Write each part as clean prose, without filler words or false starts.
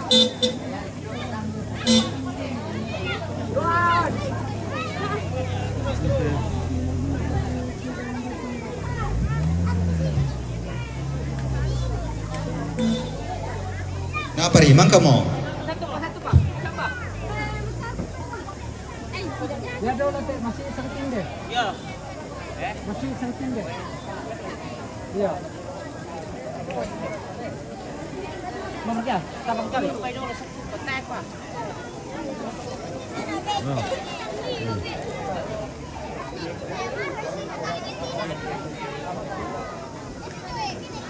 Kenapa ri? Mangka mo? Satu pak. Siapa? Ya ada nanti masih isang tinde. Ya. Masih isang tinde. Iya. Mama kya? Tabang kali. Supaya dulu petek pak.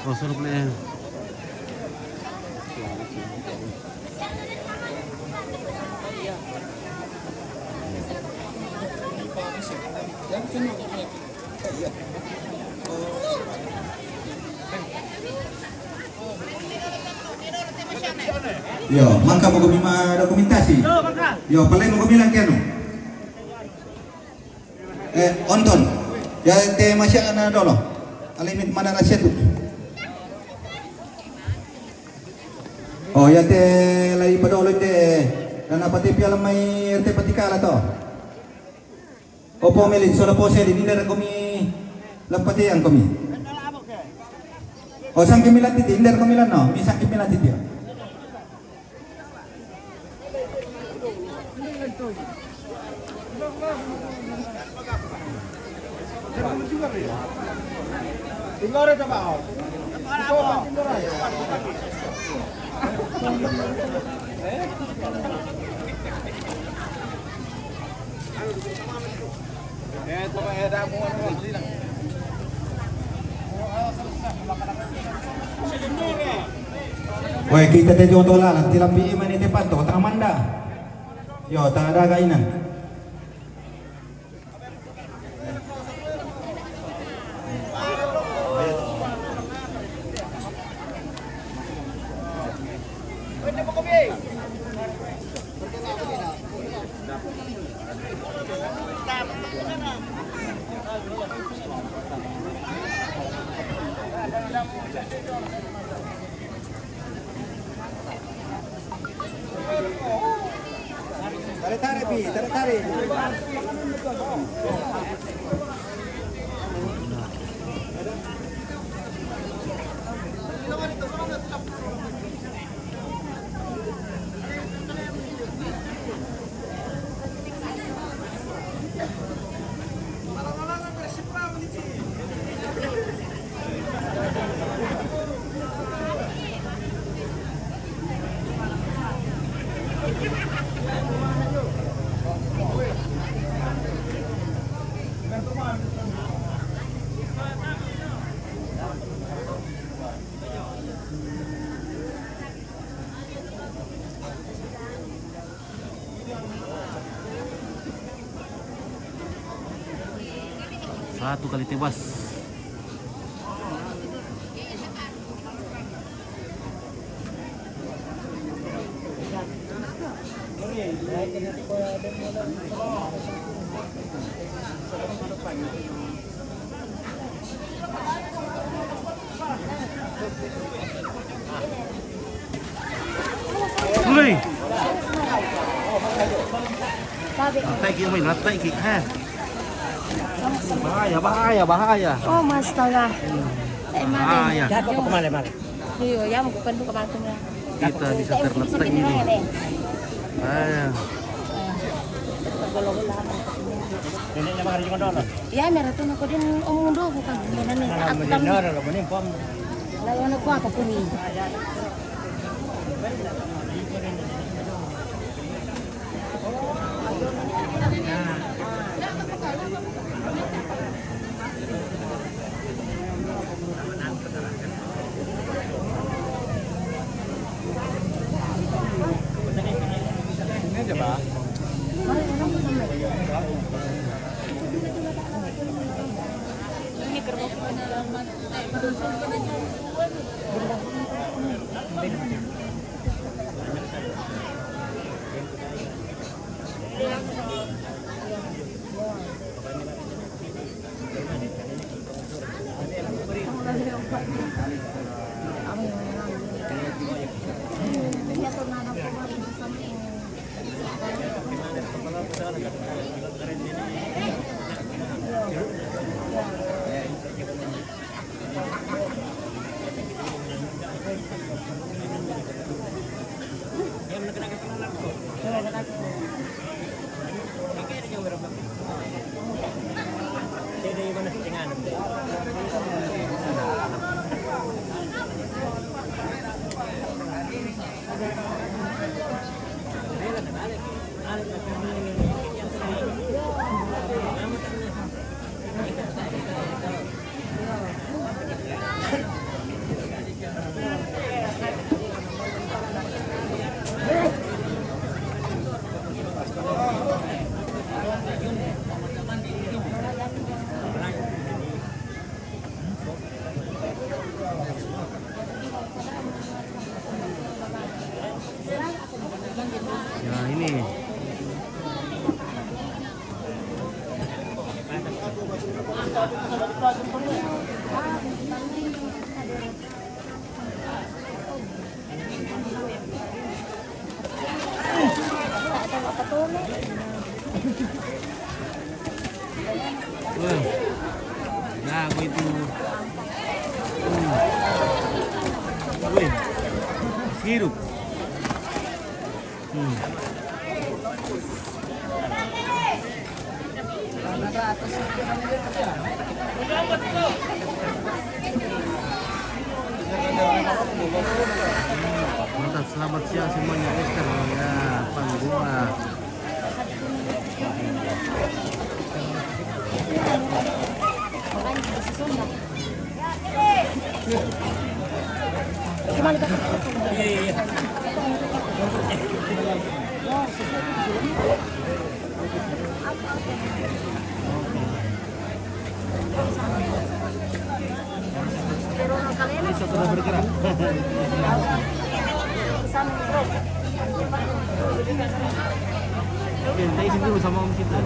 Oh, suruh beli. Yo, mangka mo gumima dokumentasi. Yo, palay mo gumilang kano. Onton. Ya te masya na dolo. Alimit mana na siya tu. Oh, ya te lay padolo te. Na pati pialam may erte patikala to. Opo melin solo po seli hindi na kami lampati ang kami. O sang kimilan titi, hindi kami lan no, misang kimilan titi. Tinggal aja pak. Woi kita teh jodoh lah, tilampi iman itu panto, tengah manda. Yo, tak ada kainan. Tarik-tarik, Pi, tarik-tarik. Satu kali tewas. Ui. Lantai kiri main, lantai kiri ha. Bahaya. Oh, mas tala. Bahaya. Jatuh ke kemana-mana. Iya, ya mau bukan buka batu na. Kita bisa terletak ini. Bahaya. Neneknya makan juga dulu. Ya, merah tu nak kodin omong do bukan mana ni. Aku tam. Benar, benar pom. Lawan aku apa pun ni. Ini aja, Pak. Ini kerbau. Ini Ya ini. Wah. Ya, begitu. Wih. Hirup. Mantap, selamat siang semuanya, Esther. Ya, Panggua. Sudah bergerak. Oke, kita isi dulu sama om kita.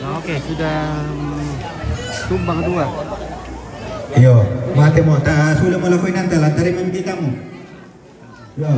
Nah, oke, sudah tumbang dua. Yo, mati mo. Ta sudah mo lakoy nanta lantari mo kita mo. Yo.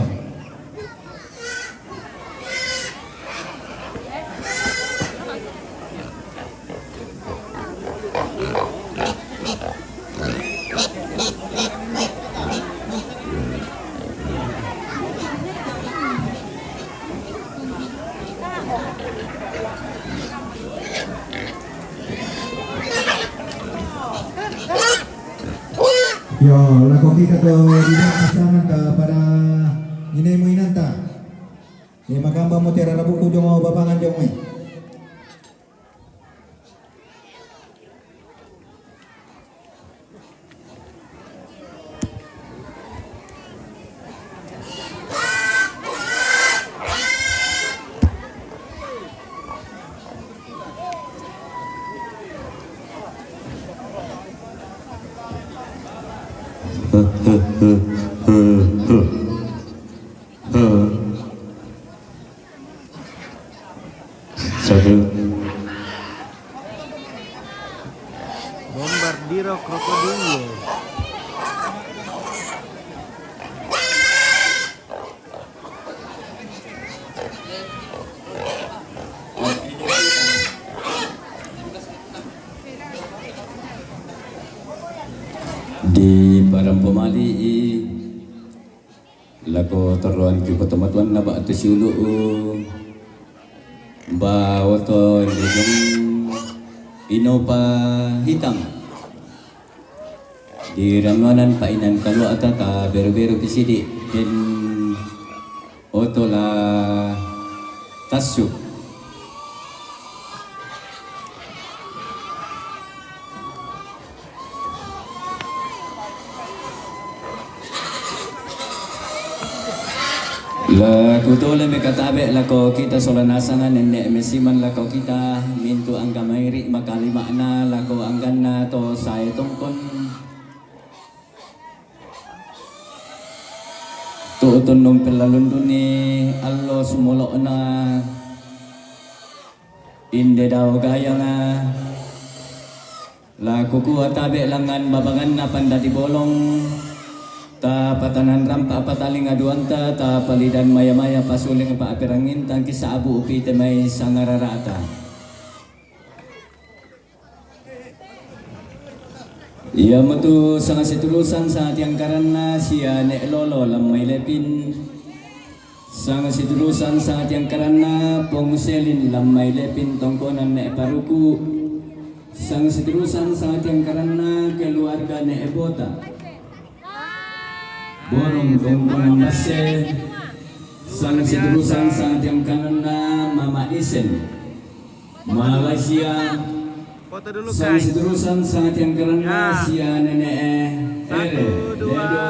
Yo, lako kita to tidak pasangan ta para inay mo inanta. Ni makamba mo tera rabuko jo mo babangan jo mo. Bombardiro krokodil. Di barang pemali lako teruan ki petematuan na ba atusulu ba wato dengan inopa hitang di ranuanan painan kalau ataka beru-beru kisidi dan otola tasu Laku tole me katabe lako kita solanasangan nene mesiman lako kita mintu angga mairi makali makna lako anggan na to saya tongkon Kuuton nung pelalundun ni allo sumulo na inde daw gaya nga la kukuha tabi langan babangan na pandati bolong ta patanan rampa pataling aduan ta palidan maya-maya pasuling pa apirangin tangki sa abu upite may sangararata. Iya matu sang situlusan sa tiang karana siya ne lolo lamay lepin. Sang situlusan sa tiang karana pongselin lamay lepin tongkonan ne paruku. Sang situlusan sa tiang karana keluarga ne ebota. Borong tongkonan base. Sang situlusan sa tiang karana mama isen. Malaysia. Foto dulu Sang guys. seterusan sangat yang karena sia nenek ere 1, 2, dedo.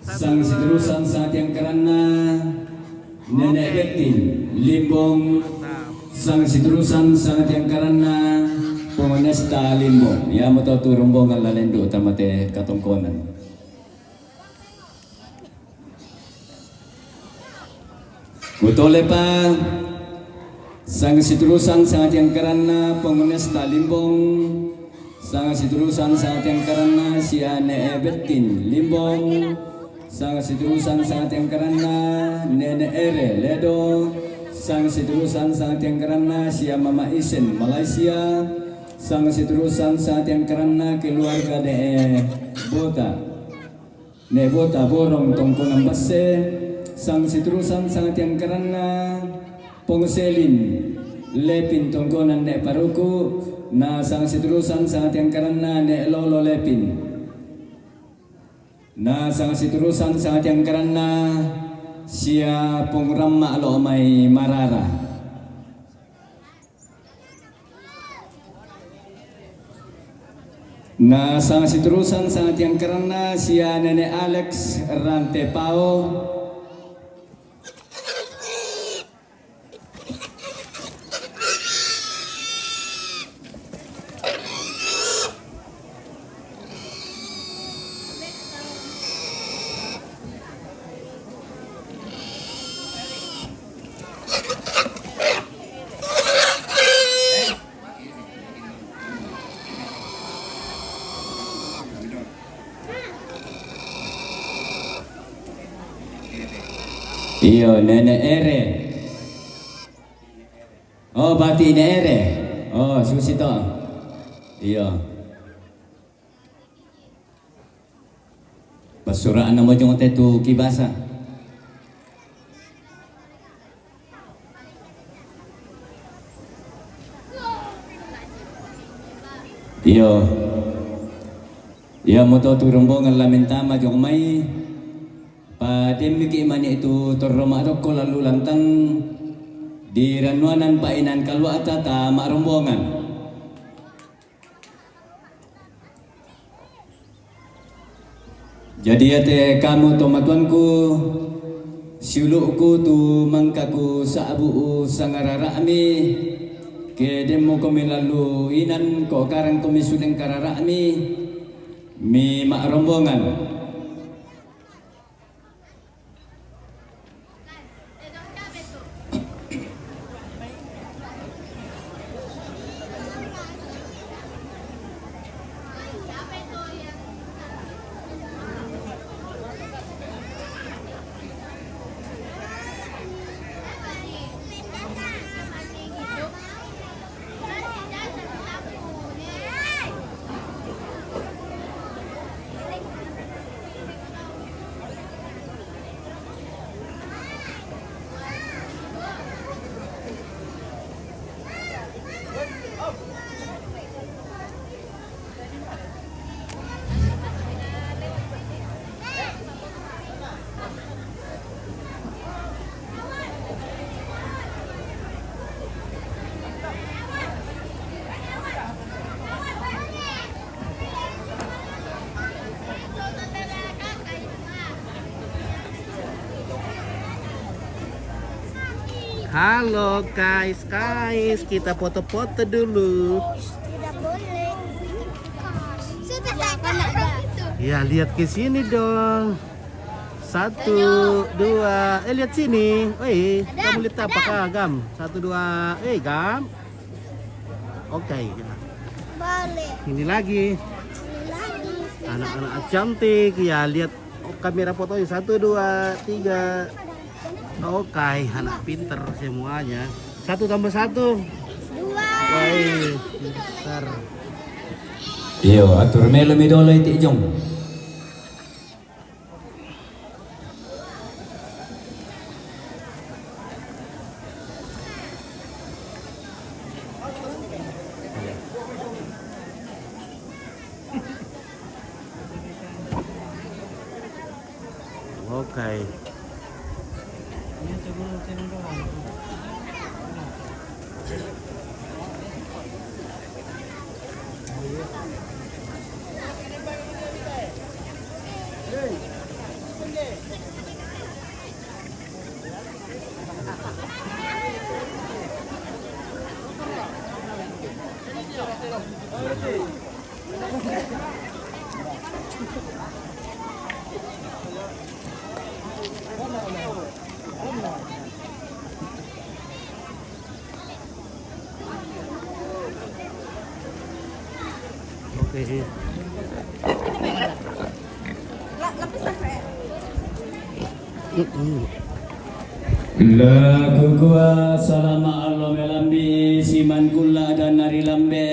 3. Sang seterusan sangat yang karena nenek betin limbong. Sang seterusan sangat yang karena pengonesta limbong. Ya mau turun bongan lalendo tamate katongkonan. Butole pa. Sang situlusan sangat yang karena pengonesta limbong. Sang situlusan sangat yang karena siane betin limbong. Sang situlusan sangat yang karena nenek ere ledo. Sang situlusan sangat yang karena sia mama isen Malaysia. Sang situlusan sangat yang karena keluarga de bota. Ne bota borong tongkonan base. Sang situlusan sangat yang karena pongselin lepin tongkonan ne paruku na sang situlusan sangat yang karena ne lolo lepin na sang situlusan sangat yang karena sia pongramma lo mai marara na sang situlusan sangat yang karena sia nenek Alex Rantepao. Iyo nenek ere. Oh bati ne ere. Oh susito. Iyo. Pasuraan na mo yung tetu kibasa. Iyo. Iya mo to turumbo ng lamentama yung may pademiki man itu torromadok ko lalu lantang di ranuanan painan kalwa tata marumbongan. Jadi ate kamu tomatuanku siuluku tu mangkaku saabu sangararami ke demo kami lalu inan ko karang kami sudeng kararami mi marumbongan. Halo guys, kita foto-foto dulu. Tidak boleh. Sudah saya itu. Ya lihat ke sini dong. Satu, dua, lihat sini. Woi, kamu lihat apa kah, Gam? Satu, dua, Gam. Oke, Boleh. ini lagi. Ini lagi. Anak-anak cantik, ya lihat kamera fotonya. Satu, dua, tiga. Oke, anak pinter semuanya. Satu tambah satu. Dua. Woi, pinter. Iyo, atur melo midolo iti jong. Oke. Oke. Lagu gua salama Allah melambi siman kula dan nari lambe.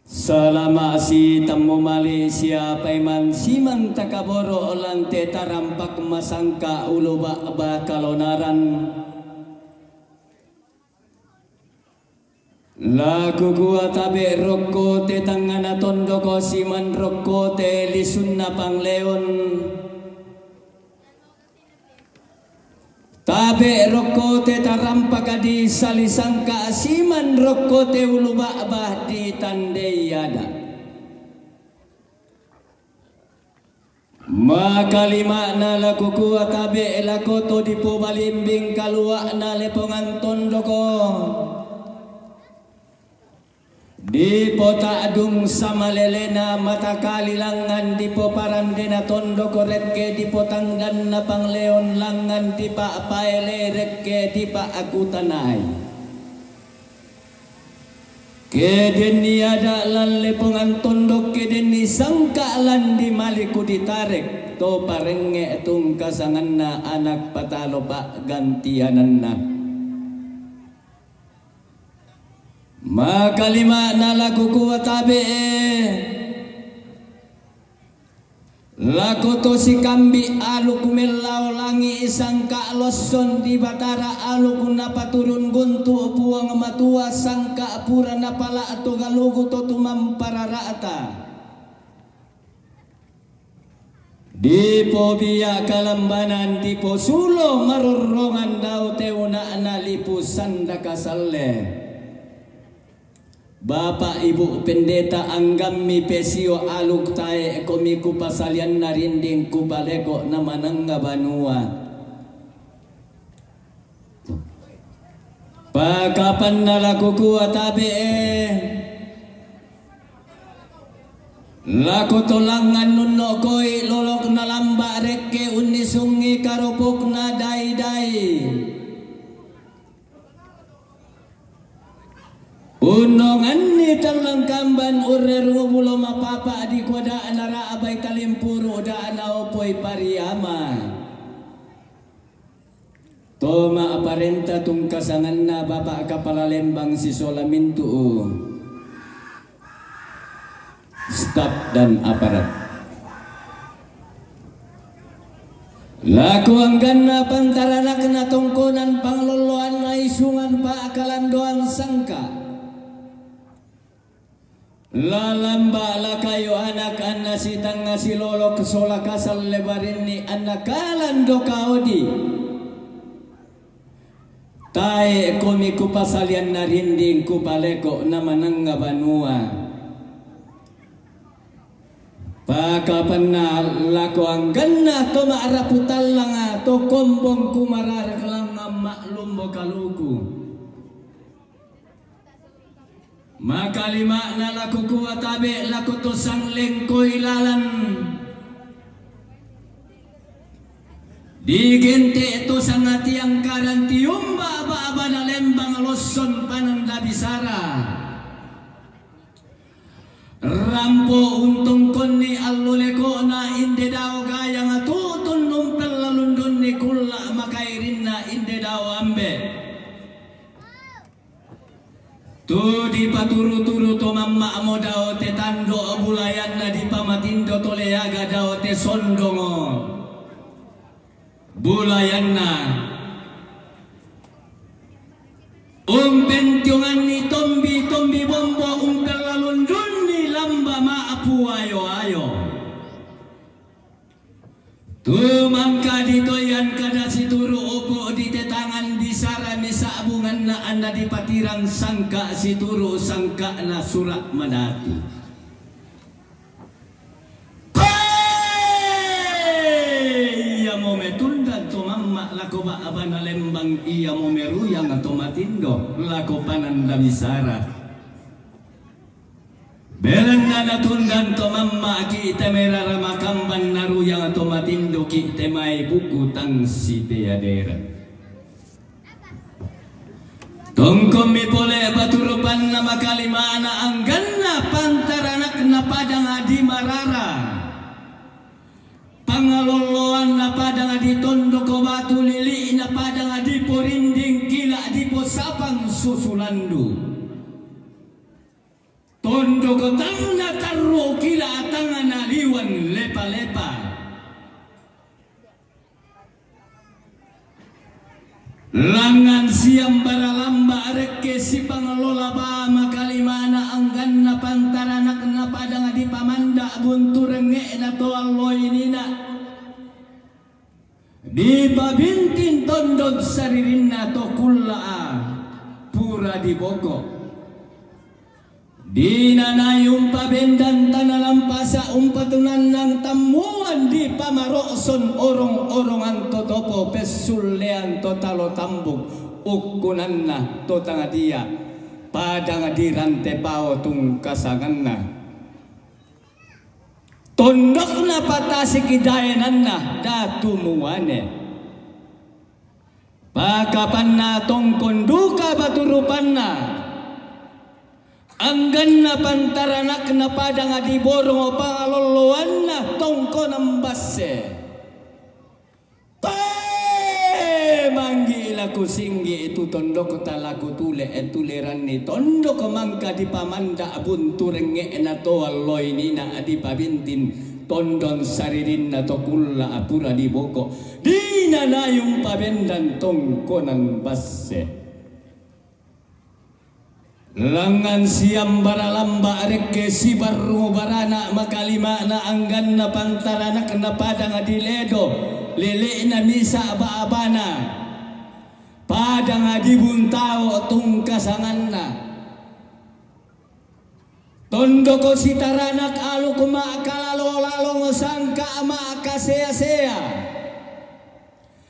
Salama si tamu mali siapa iman siman takaboro olante tarampak masangka ulu ba kalonaran. Lagu gua tabe rokko te tangana tondo ko siman rokko te lisunna pangleon. Tabe rokko te tarampak di salisangka siman rokko te uluba bah di tandeyada. Makalima na lagu gua tabe lakoto di po balimbing kalua na lepongan tondo ko. Di po taadung sama lelena mata kalilangan di po parandena tondo koreke di po tanggan na pangleon langan di pa paele reke di pa aku tanay. Keden ni ada lan lepongan tondo keden ni sangka lan di maliku ditarek to parenge tung kasangan na anak patalo pa gantianan na. Makalima na lagu kuwa tabe laku to si kambi alu kumelaw langi isang kaaloson di batara alu kuna paturun guntu puang matua sangka apura na pala ato galugo to tumampararata di po biya kalambanan di po sulo marurongan daw teuna analipu sanda kasalle. Bapak Ibu Pendeta Anggami Pesio aluk tae komiku pasalian narinding kubaleko na manangga banua. Pakapan na laku kuwa tabi laku tolangan nuno koi lolok na lamba reke unisungi karupuk na dai-dai. Unongan ni talang kamban urero bulo mapapa di koda anara abay kalimpuro da anaopoy pariyama. Toma aparenta tung kasangan na bapa kapalalembang si Solamintu. Staf dan aparat. Laku anggan na pantaranak na tungkunan pangloloan na isungan pa akalan doang sangka. Lalamba la kayo anak anna si tanga si lolo kesola kasal lebarin ni anak kalan do kaodi. Tae komi ku pasalian narinding ku paleko na manangga banua. Pakapan na lako ang ganna to maaraputal lang to kombong kumararak lang nga maklumbo kaluku. Makalima na laku kuwa tabi laku to sangling ko ilalan Di gente ito sangat yang karantium ba na lembang loson pananda bisara. Rampo untung konni alluleko na inde daw gaya nga tutun numpel lalundun ni kulla makairin na inde daw ambe. Tu di paturu-turu to mamma mo daw te tando bulayan na di pamatindo to leaga daw te sondongo. Bulayan na. Pentyungan ni tombi bombo lalundun ni lamba maapu ayo. Tumangka dito yan kada situru opo di tetangan bisara ni saabungan na anda di patirang sangka situru sangka na surak madati. Iya mo metundan to mamma lako ba aba na lembang iya mo meruyang ato matindo lako pananda bisara. Belen na natundan to mamma ki temera ramakamban naruyang ato matindo ki temay bukutang si teadera. Tongkom mi pole baturupan na makalimana ang ganna pantaranak na padang adi marara. Pangaloloan na padang adi tondo ko batu lili na padang adi porinding kila adi po sapang susulandu. Tondo ko tang na taro kila atangan aliwan lepa-lepa. Langan siang baralamba areke si pangalola ba makalimana anggan na pantaranak na padang adi pamanda bunturenge na to alloy nina. Di babintin tondog saririn na to kullaa pura di boko. Di nanayong pabendan tanalampasa umpatunan ng tamuan di pamarokson orong-orongan totopo pesulean totalo tambog ukunan na totanga dia padang dirante pao tung kasangan na tondok na patasik idayanan na datumuane pakapan na tong konduka baturupan na anggan na pantaranak na padang adiborong o pangaloloan na tongko ng base. Manggila ko singgi itu tondok talaku tule tuliran ni tondok mangka di pamanda bunturenge na to alloy ni na adi pabintin tondon saririn na to kulla apura di boko di na yung pabendan tongko ng base. Langan siam baralamba areke si baru barana makalima na anggan na pantaranak na padang adiledo lele na misa aba-abana padang adibuntao tung kasangan na tondo ko si taranak alu kumaakalalong sangka maakasea-sea.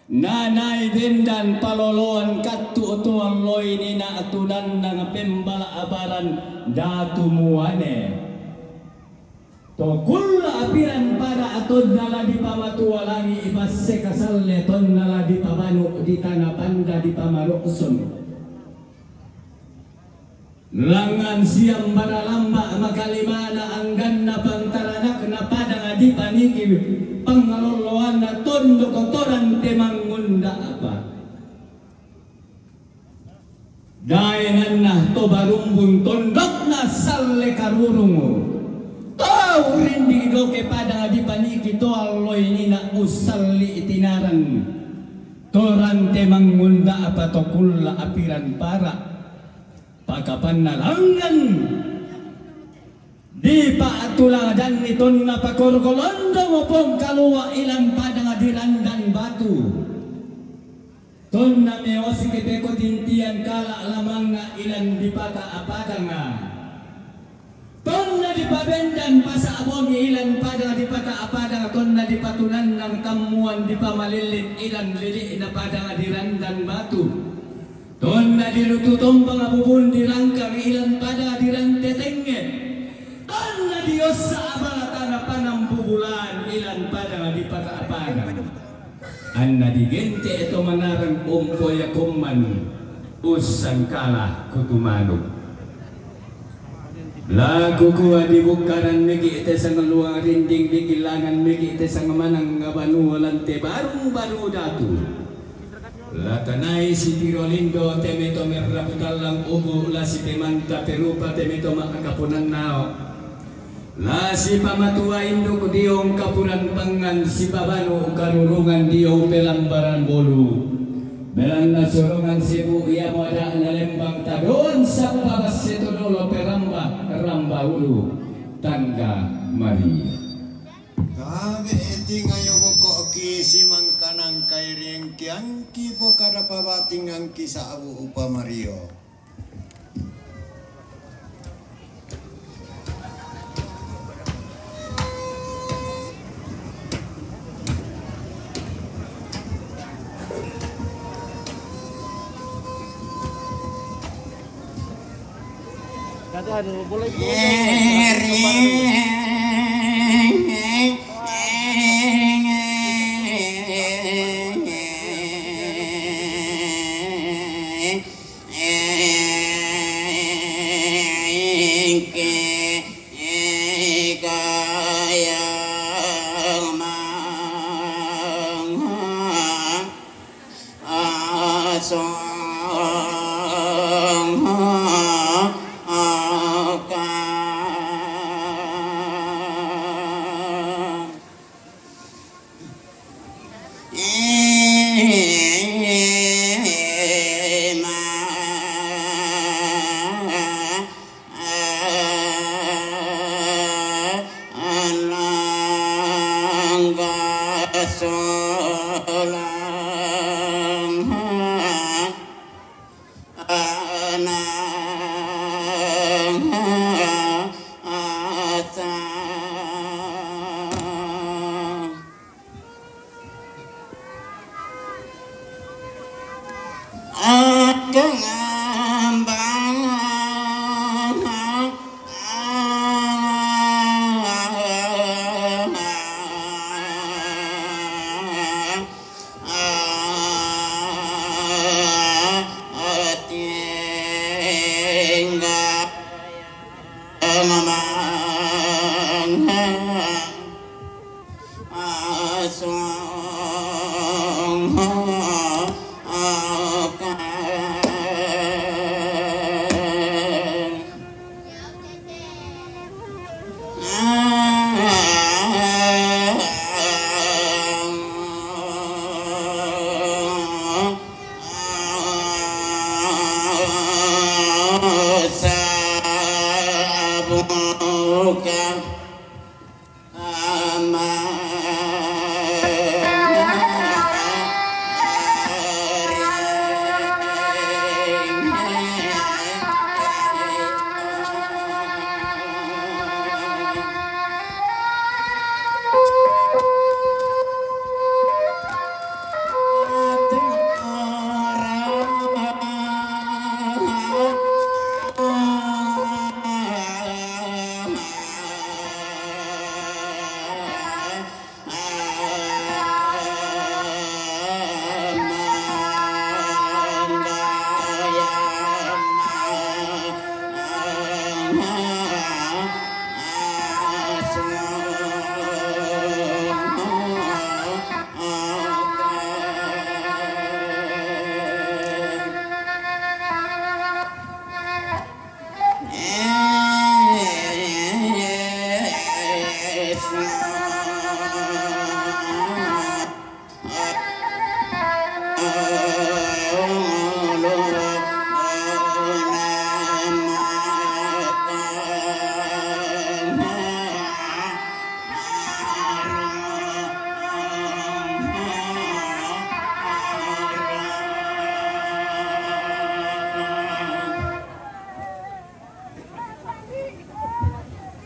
Nanay bendan paloloan katu tuang loy ni na atunan ng pembala abaran datumuane. To kulla apiran para atod nala di pamatuwalangi ibase kasalle ton nala di pamanu di tanah panda di pamarokson. Langan siang maralamba makalimana anggan na pantaranak na padang adi paniki pangaloloan na tondo kotoran temangunda apa dayanan na to barumbun tondok na salle karurungo tau rindi do ke padang adi paniki to alloy ni na usalli itinaran toran temangunda apa to kulla apiran para pakapan na langgan di paatuladan niton na pakorkolondo mo pong kaluwa ilang padang adirandan batu ton na meosi kepeko dintian kala lamang nga ilang di pata apadang nga ton na di pabendan pasaabong ilang padang di pata apadang ton na di patunan ng tamuan di pamalilin ilang lili na padang adirandan batu ton na dilututong pangabubun di langkang ilang pada dirang tetenge ton na Diyos sa abalatan na panambubulan ilan pada di pata-apada Anna digente ito manarang umpoya kuman usang kalah kutumanog. Lagu kuwa di bukaran megi ite sang luang rinding di gilangan megi ite sang manang ngabanu lante baru datu. Latanay si Tirolindo temeto merraputalang ubu la si pemanta perupa temeto makakapunan nao. La si pamatua indo kudiong kapunan pangan si babano karurungan diong pelambaran bolu. Belang nasurungan sibu ia moda nalembang tadon sa paras situnulo peramba ramba ulu tangga Maria. Kami iti ngayo ko ki simang kanang kairing kiang ki po kada pabating ang ki sa abu upa Mario. Katuan, boleh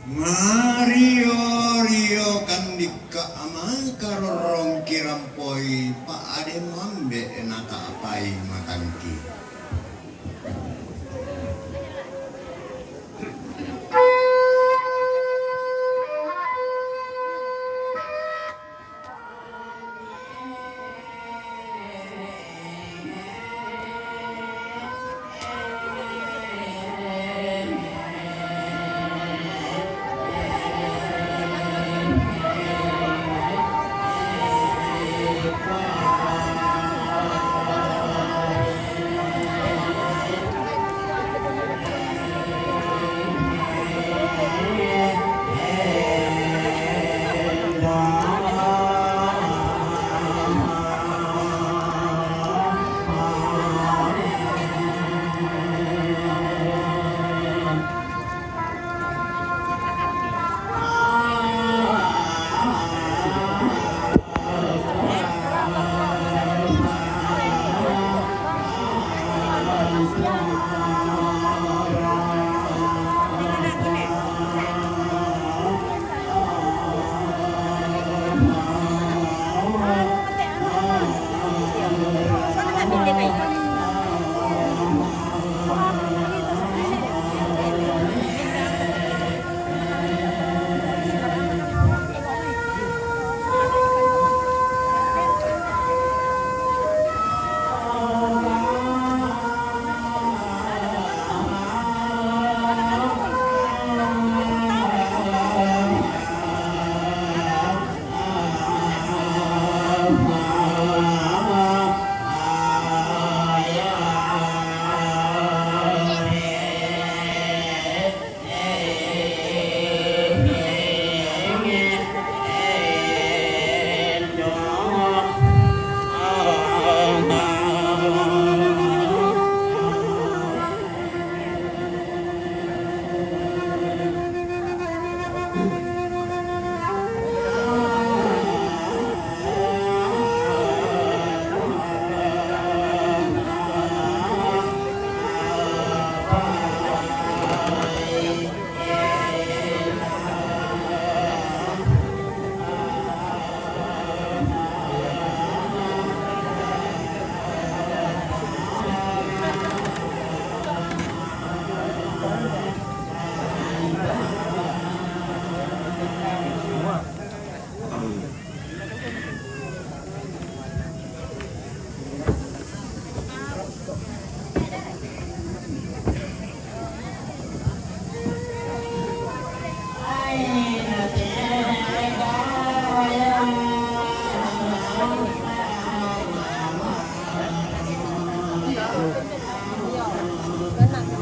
Mario Rio kandika amang karorong kirampoi pa ade mambe naka apai matangki.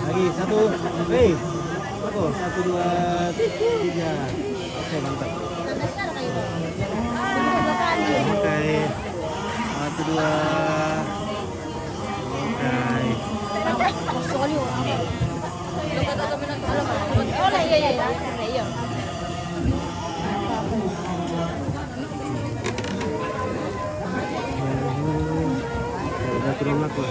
Lagi satu, satu, satu dua tiga, oke mantap. Oke, satu dua, oke. Oh, iya, iya, iya. Udah turun aku.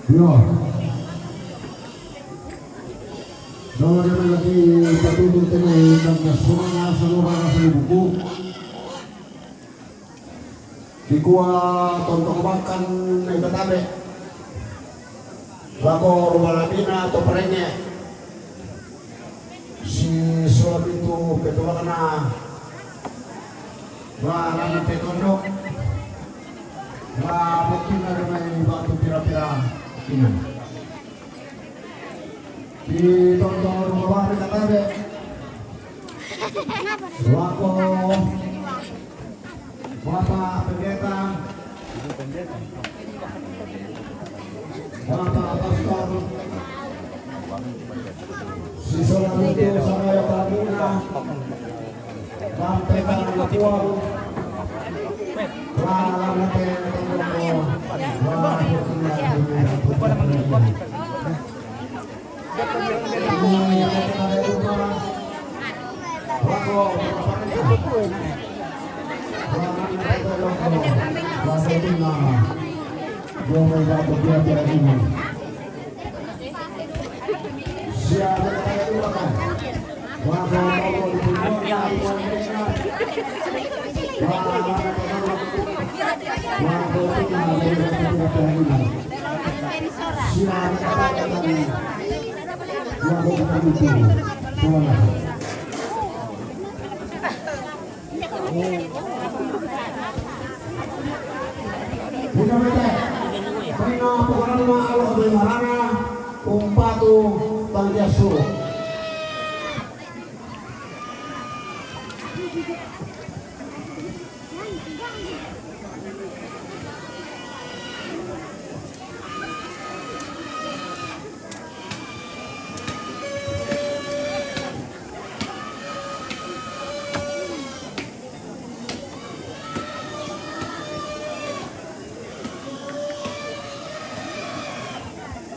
Yo. Dalam yang lagi tertutup ini dan semuanya seluruh asli buku. Di kuah tonton makan itu tabe. Lako rumah labina atau perenya. Si sulap itu ketua kena. Barang petondok. Mungkin ada main batu pira-pira ini. Di tonton rumah baru kata deh. Wako, bapak pendeta, bapak pastor, si solat itu sama yang kabuna, sampai kan ketua.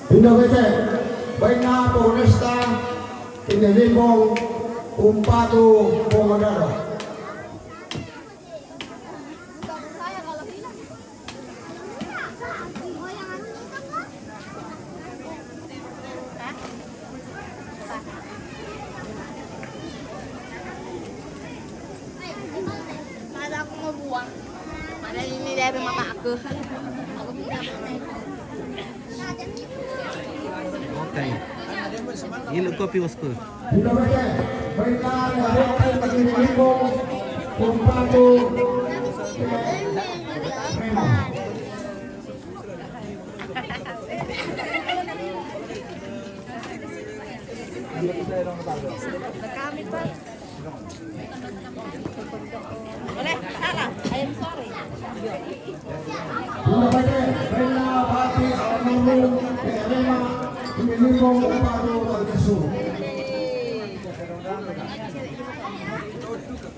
Pindah bete, baik na Honesta, Inelibong, Umpatu, Pomodoro. Ada aku mau buang. Padahal ini dari mama aku. Aku pindah. Okay. Ini kopi bosku. Pindah bete, baik na Inelibong, Umpatu, Boleh, salah. I am sorry. Pindah bete, baik na Pati, Almarhum, Rema, Inelibong, Umpatu, Palgesu.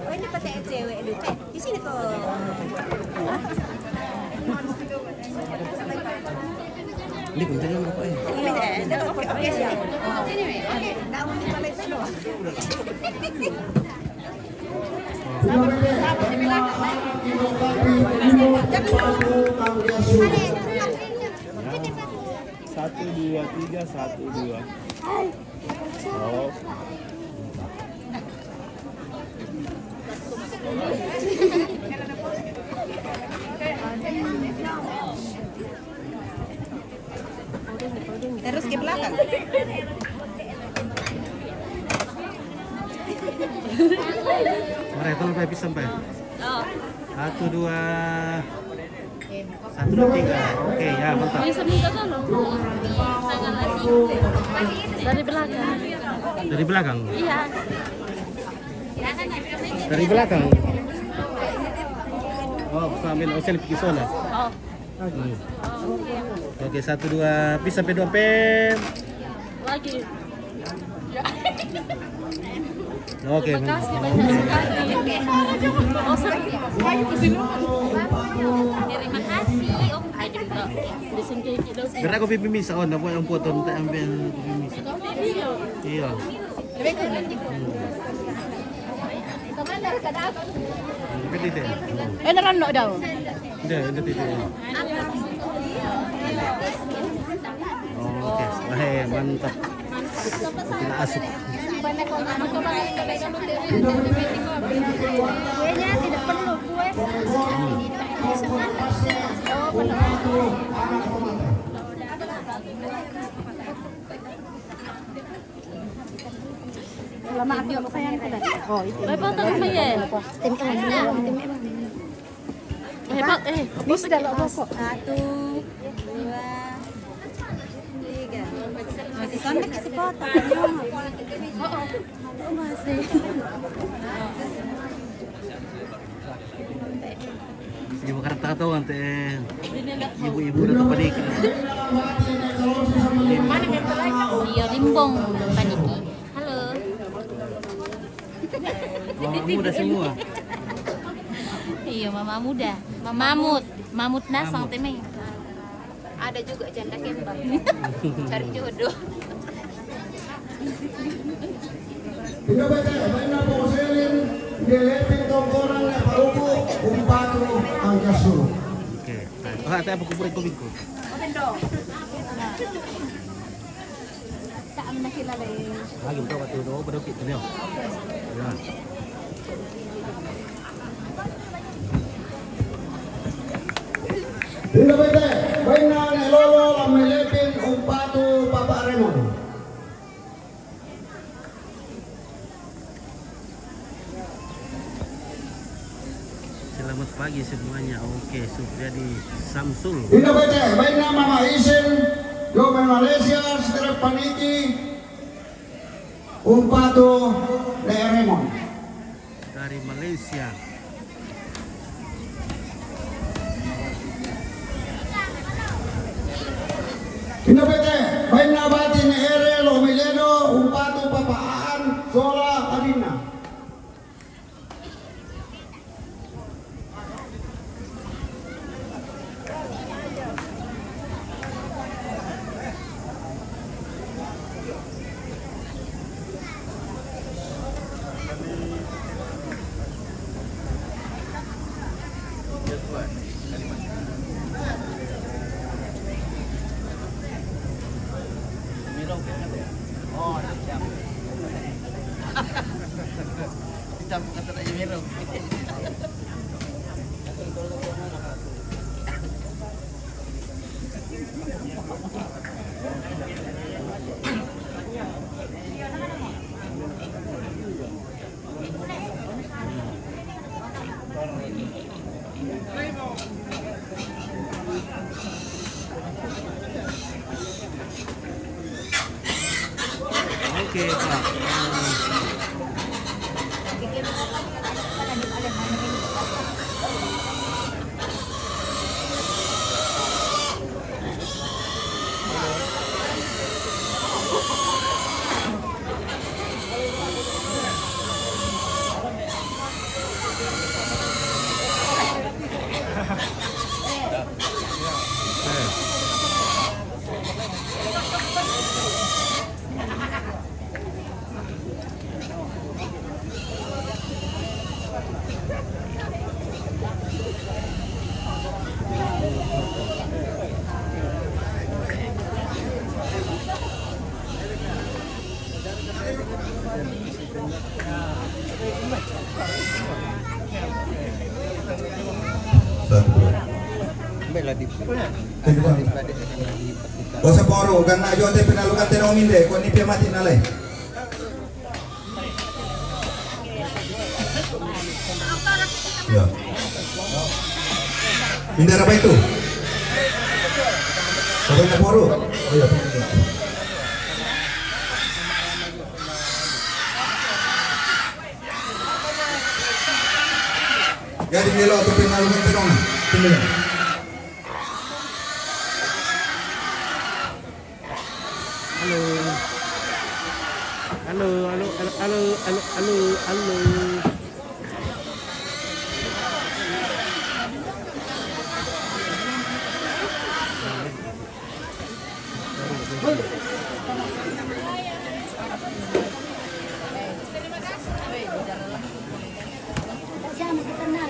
Oh, ini pakai cewek dulu. Di sini tuh. Ini kuncinya berapa ya? Ini deh, dia oke siap. Sini, oke. Daun balik dulu. Pindah bete, baik na Inokati, Inelibong, Umpatu, Palgesu. 1, 2, 3, 1, 2. Oh. Terus ke belakang. Mari tolong sampai sampai. Oh. 1 2 1 2 3. Oke ya, mantap. Bisa minta tolong. Tangan lagi. Dari belakang. Dari belakang. Iya. Dari belakang. Oh, sambil selfie soalnya. Oh. Oke, 1 2 bisa sampai 2 pem. Lagi. Oke, Terima kasih banyak sekali. Oh, sorry. Terima kasih. Oh, ada juga. Disengke kita. Gerak kopi pimisa on, dapat yang foto untuk ambil kopi pimisa. Iya. Ini teh. Naran daw. Udah titik. Oke, baik, mantap. Kita asik. Kuenya tidak perlu kue. Lama aku mau sayang ko dati. Oh, itu. Bapak tak lumayan. Tim emang. Hebat Bisa dalam bokok. 1 2 3. Masih sampai ke sepotong. Oh, masih. Ibu karena tahu teh. Ibu-ibu udah paniki. Iya, limbong paniki. Halo. Mama muda semua. Iya, mama muda. Mamut nasang temeng. Ada juga janda kembang. Cari jodoh. Tidak baca, baina po selin, dilepin tongkorang na paupo, umpato ang kasuro. Oke. Oh, ada apa kubur itu bingko? Saan na sila lang. Lagi betul waktu itu berdukit tu dia. Ya. Tidak baca, baina ni lolo ang milepin, umpato Papa Raymond. Selamat pagi semuanya. Oke, Supriyadi Samsul. Tidak baca, baina Mama Isin, yo Malaysia, setelah paniki, umpato ni Raymond. Dari Malaysia. Tidak baca, baina bati ni Erel, Omileno, umpato Papa Aan, Sola, Adina. Oke, Pak. Bosa poro, kan nak jual teh penalukan teh nongin deh, kau ni pia mati nalai. Pindah apa itu? Pokoknya Poro. Oh iya. Jadi nilo atau pindah lumit dong. Pindah. Halo. Siapa kita kenal?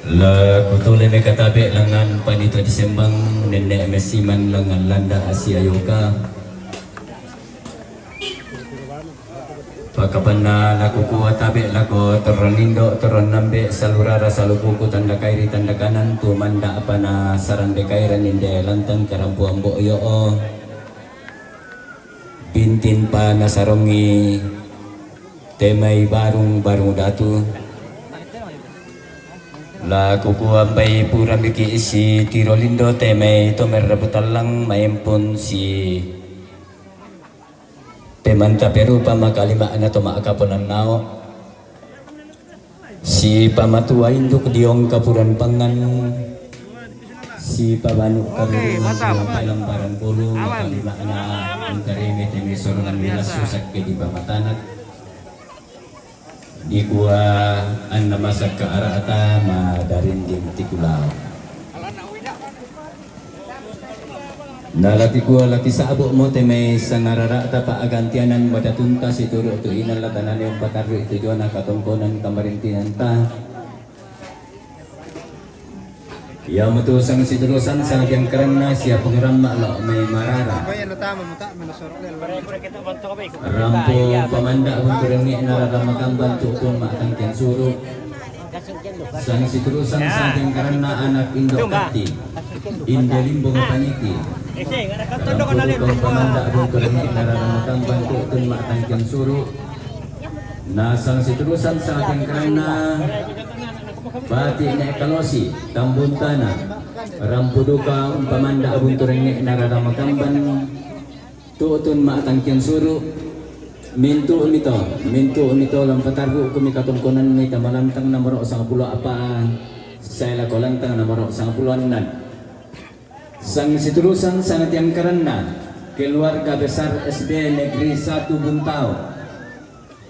La kutule me katabe langan panito disembang nenek mesiman langan landa Asia Yoka. Pakapana laku kuat tabe lako teronindo teronambe salurara salubuku tanda kairi tanda kanan tu manda apana saran bekairan inde lantang karampu ambo yo bintin pa nasarongi temai barung datu. La kukuha bay pura biki si Tirolindo temay tomer rabutalang mayempon si Pemanta Peru pamakalima na tumaakaponan nao si pamatua induk diong kapuran pangan si pabanu kaburu palang barang pulu makalima na antarime temi sorungan milas susak ke di pamatanat di gua an masak ke arah ata madarin di tikulao nalati gua lati sabuk mo temay sangarara ata pa agantianan madatunta si turo tu inal latanan yung pataru itu juan nakatongkonan kamarintinan ta ya mutu sang si terusan sang yang karena siya pengeram maklo may marara rampo pamanda pun kurengi nararamagam bantu kung matangkin suru sang si terusan sang yang karena anak indo kati indo limbo paniki rampo kung pamanda pun kurengi nararamagam bantu kung matangkin suru na sang si terusan sang yang karena Bati na ekalosi, tambuntana, rampuduka, pamanda abuntureng nararamakamban, tuutun maatangkian suru, mintu nito lampatargo kumikatungkunan may tamalantang namaro sang pulo apa, saya lakolantang namaro sang puluanan. Sang siturusan sangat yang karena keluarga besar SB Negeri 1 Buntao.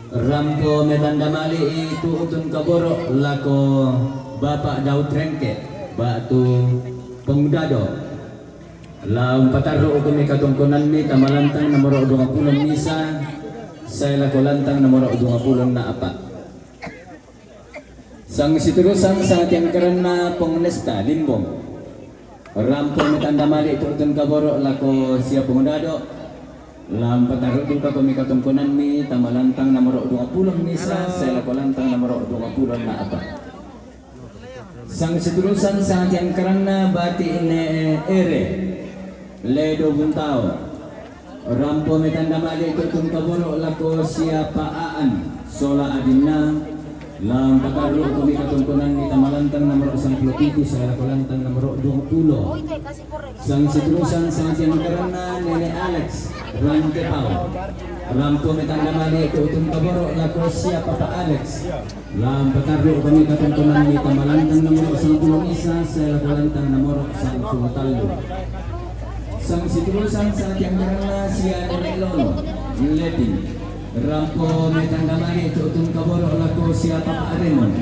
Rampo metandamali itu utun kaboro lako Bapak Daud Rengke batu pengudado la umpataro ukumi katungkunan ni tamalantang nomor 20 misa saya lako lantang nomor 20 na apa sang siturusan sangat yang karena pengunesta limbong rampo metandamali itu utun kaboro lako siap pengudado lam pataru duka kami katungkunan mi tamalantang nomor 20 misa saya lakolantang nomor 20 na apa sang siturusan sangat yang karena bati ine ere ledo buntao rampo metandamali tutun kaboro lako siapaan sola adina lam pataru kami katungkunan mi tamalantang nomor 10 saya lakolantang nomor 20 sang siturusan sangat yang karena Nene Alex Rante Pau Rampo metandamali ke utun kaboro lako siapa Pak Alex lam pataru kami katungkunan ni tamalantang nomor 10 isa saya lakolantang nomor 10 talu sang siturusan saat yang karena sia Nene Lolo Letin Rampo metandamali ke utun kaboro lako siapa Pak Raymond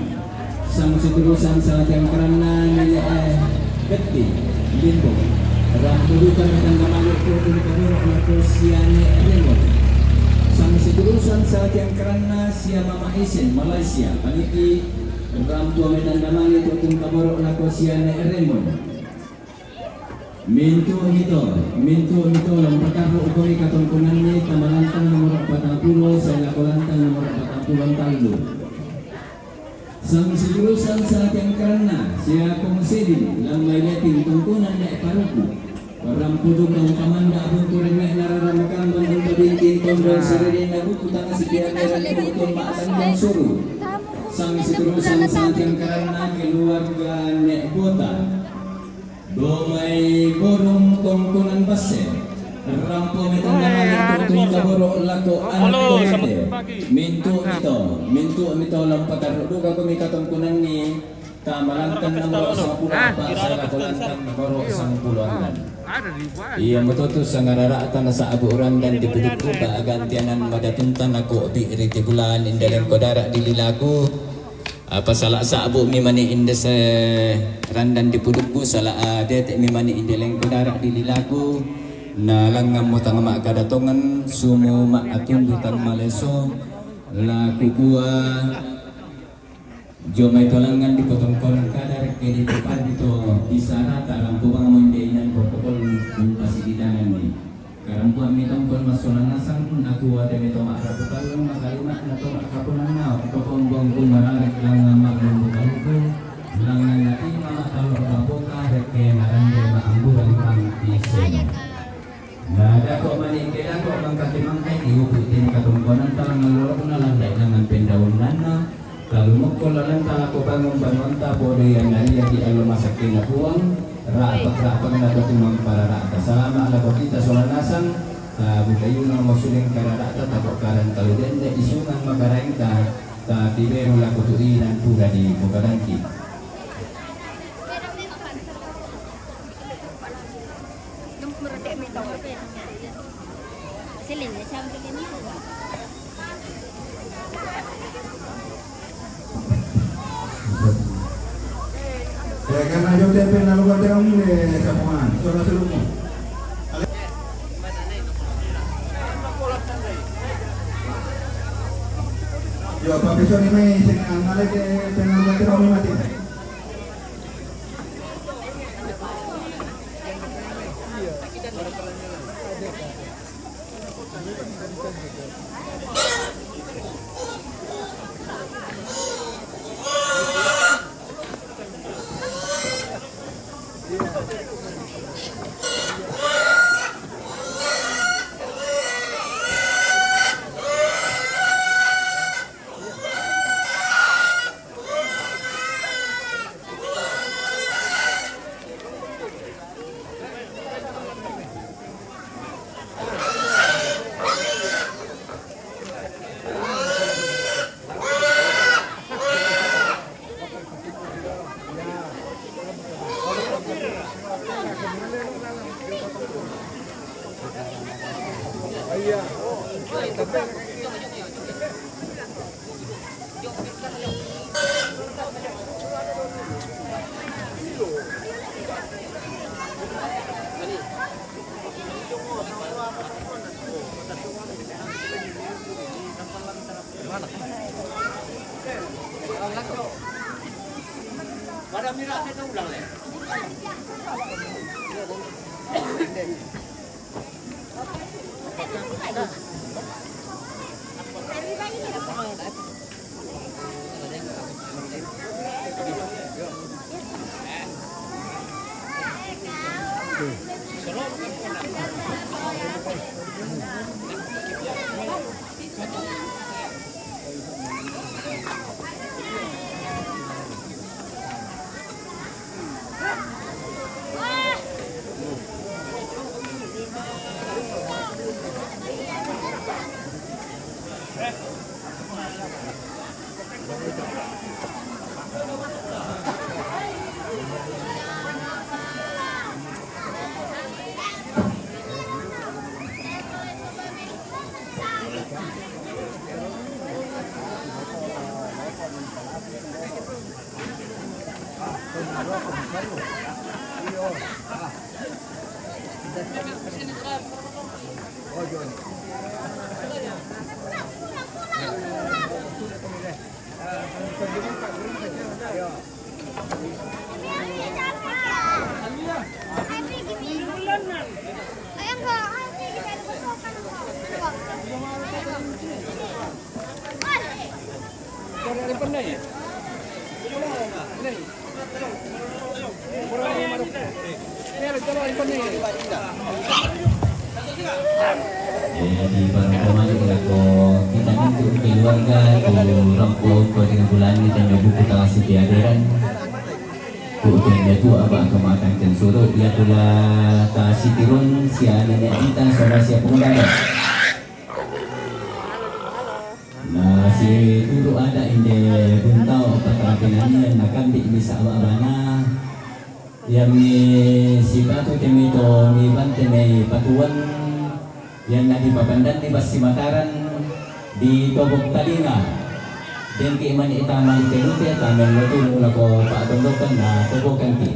sang siturusan saat yang karena Nene Geti Limbo Rampo duka metandamali ke utun kaboro lako sia Nene Raymond sang siturusan saat yang karena sia Mama Isen Malaysia paniki Rampo metandamali ke utun kaboro lako sia Nene Raymond Mintu ito lampataro ukuri katungkunan ni tamalantang nomor 40 sa lakolantang nomor 43. Sang sidurusan sa ating karana, siya kong sidin, lang may leting tungkunan na iparuku. Parang pudog ng kamanda abong kuring na nararamakan bandang babintin kondol siriri na bukutang si Pianeran Bukutong Maasang ng Suru. Sang sidurusan sa ating karana, keluarga Nekbota. Domay borong tungkunan base. Rampo metang naman itong kaburo lako anak komite. Mintu ito lampataro. Duga kami katungkunan ni tamalantang nomor 10 sa lakolantang nomor 10. Iya matutus sa ngararaatan na sa abuuran dan dipuduk ko kaagantianan madatuntan ako di iriti bulan indaleng kodara dililaku. Apa salah sa abu mi mani inde sa randan dipuduk ko sala adet mi mani indeleng kodara dililaku. Na langgam mo tanga makadatongan sumo maatun dutang maleso la kukua jomay tolangan dipotong kolang kadar kini depan dito bisa rata lampu pangamondainan protokol pasididangan ni karampu amitong kon masolangasan aku ada mito makraputan makalimat na to makapunan na pokombong kun marang lang maglumbu kaluko langan natin mamatalo raboka reke marande maamburan pang tisen. Nah, dako maningke dako mangkati-mangkay iuputin katungkonan talang ngalorok na landay nangan pendaunan na kalumok ko lalang talako bangun bangunta pode yang nari di alo masakin na puang rapat na dotumang para rata salama ala kita solanasan budayo na mosuling kararata tapok karan kaludende isungan makarengta ta tibero la kutuinan pura di bukadanki. Karena yo te pena lo que era un Samuan, solo hacer uno. Yo papi soni me sing angale ke pena lo que era un mati. Happy Jadi para pemain kita untuk keluarga rampung ko dengan bulan ini dan buku tawasi tiadaran bukan dia tu abang kemakan censuro dia pula tasi turun si nenek kita saudara siapa pengendara. Nah si turu ada inde buntau perterapinan yang nakam di bisa abana yang ni si batu temito ni bantene patuan yang nadi papandan di Basi Mataran di Tobok Talinga dan keiman itaman kenute tamen betul lako Pak Tondokan na Tobokan ti.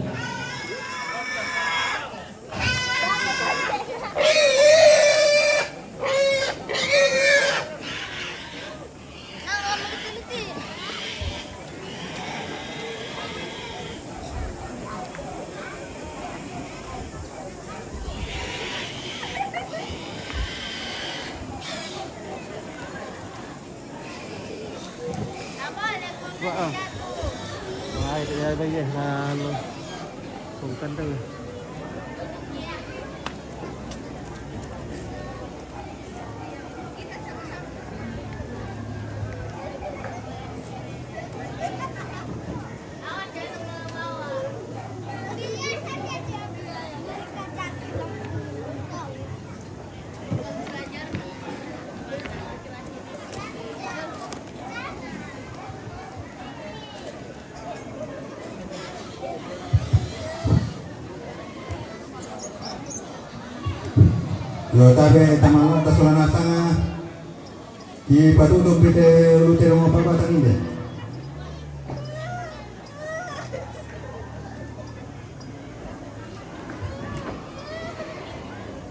Ay, kaya ba yan? Sungkan daw. Yo tabe tamang atas ulan asanga di patutup pite lute rumah pabatan ini.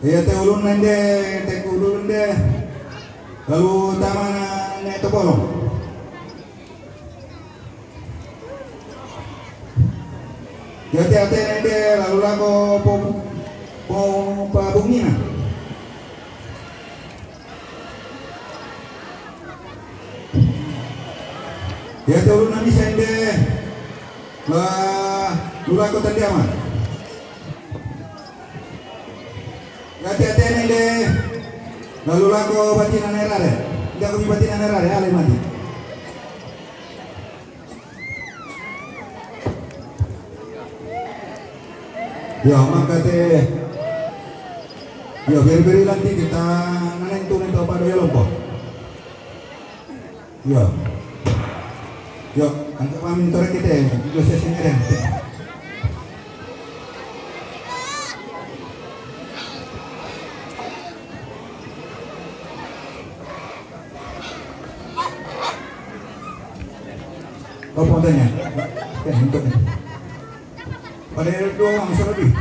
Iya te ulun nende lalu tamana ne topolong. Ya te nende lalu lago po pabungina. Ya turun nanti sende lah lula kota diaman. Hati-hati nende lalu lako batin anerare. Tidak kami batin anerare ale mati. Ya maka teh ya beri nanti kita nanentunin tau pada ya lompok. Ya. Yo, angkat kami minta kita ya, juga saya sendiri. Apa tanya? Ya, untuk pada dua orang lebih.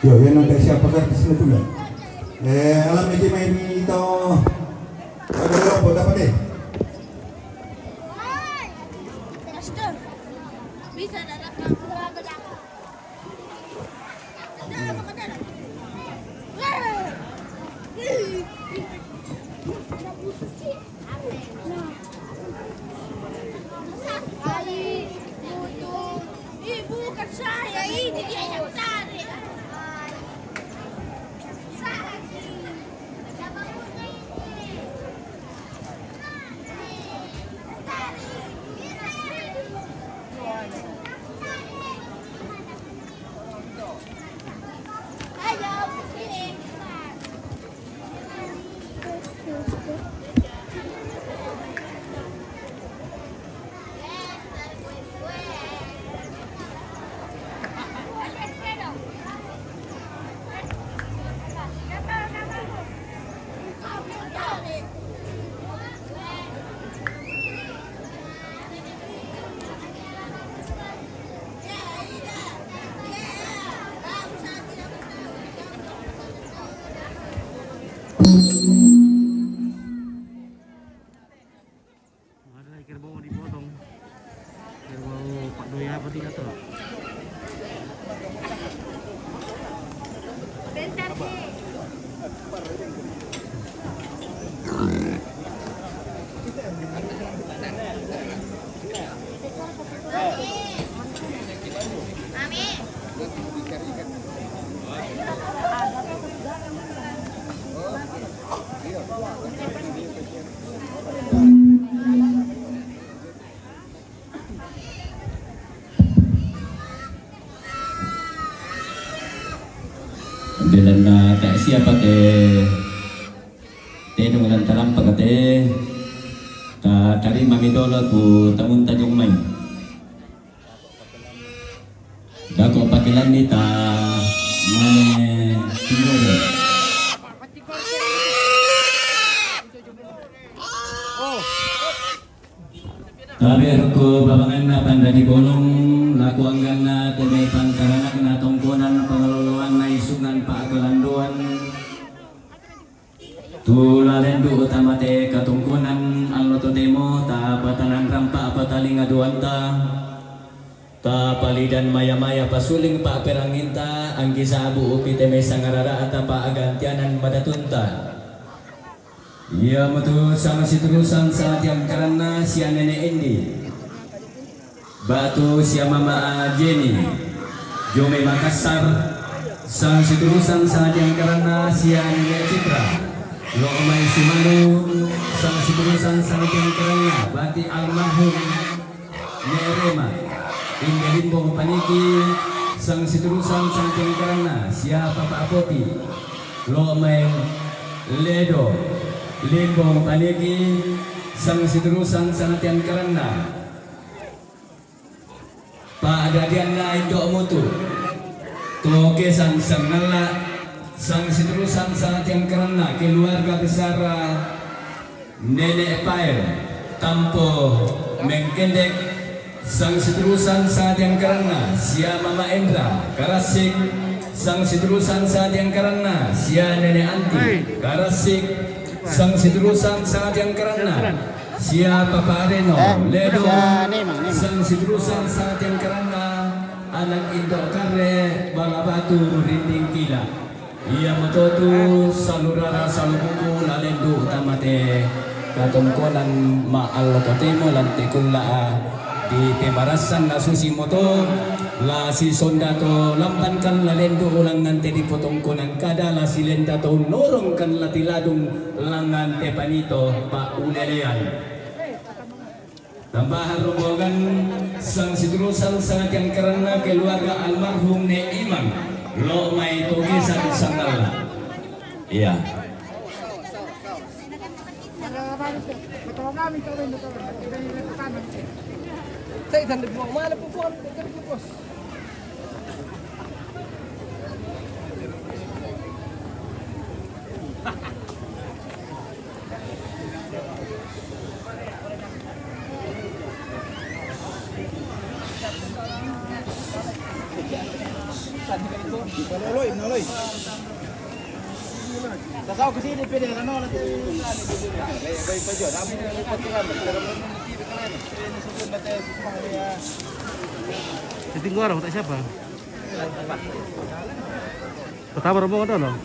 Yo, yan ang siapa kartis na tulan. Alam niyo may ito. Agad po dapat eh. Bisa dapat berapa dah? Ibu bukan saya, ini dia yang tarik. Ada kerbau dipotong. Kerbau Pak Doya apa tidak tahu. Bila na tak siapa te dong lantaran pagate ta dari mami dola tu tamun tajung main dako pakilan ni ta mane tinggal Tabi ko babangan na pandani bolong laku anggan na temay pangkaranak na tongkonan pengeloloan na isunan paagalanduan tulalendo utama te katungkunan ang loto demo ta patanan rampa pataling aduan ta palidan maya-maya pasuling pa peranginta ang gisabu upi temay sangarara at paagantianan madatunta. Ia matu sama si terusan saat yang karena si nenek Indi batu si mama Jenny Jome Makassar sang si terusan saat yang karena si nenek Citra Lomai Simanu sang si terusan saat yang karena bati almarhum Nerema Ingelimbong Paniki sang si terusan saat yang karena siapa Pak Poti Lomai Ledo Limbong Paniki sang seterusan sangat yang karena Pak Adadian lain dok mutu Toke sang nala sang seterusan sangat yang karena keluarga besar Nenek Pael Tampo Mengkendek sang seterusan sangat yang karena Sia Mama Endra Karasik sang seterusan sangat yang karena Sia Nenek Anti Karasik sang seterusan sangat yang karena siapa Pak Reno Ledo sang seterusan sangat yang karena anak indok kare balabatu rinding kila ia matotu salurara salubuku lalendo utamate katongkonan maal katemo lantikula di pemarasan na susi moto la si sondato lambankan lalendo ulang nante di potongkonan kada la silenda to norong kan latiladung langan te panito pa unelean tambahan rombongan sang sidrusan sangat yang karena keluarga almarhum ne Imam lo mai toge sang sangala iya Saya dan dibuang mana pun bos. Noloy. Kakao kesini pede ano nanti. Baik pajo. Kami lipat Ditinggal orang tak siapa? Pertama rombongan tu loh.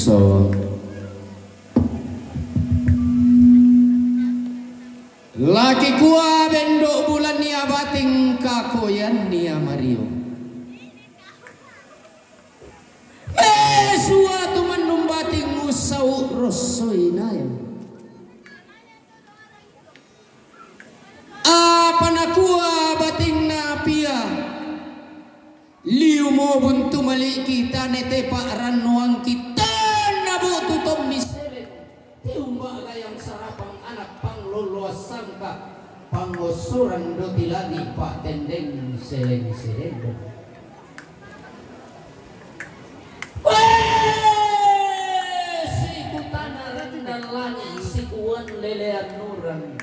so laki kuah bendok bulan nia bating kakoyan nia Mario. Suatu manum bating musau rosoi nayo. Apa nakua bating na pia. Liu mo buntu malik kita nete pak ranuang kita nabu tutom miseret. Tiumba gayang sarapang anak pangluluas sangka pangosuran doti lagi pak tendeng seleng-seleng. Siku tanah rendang langit sikuan lelean nuran.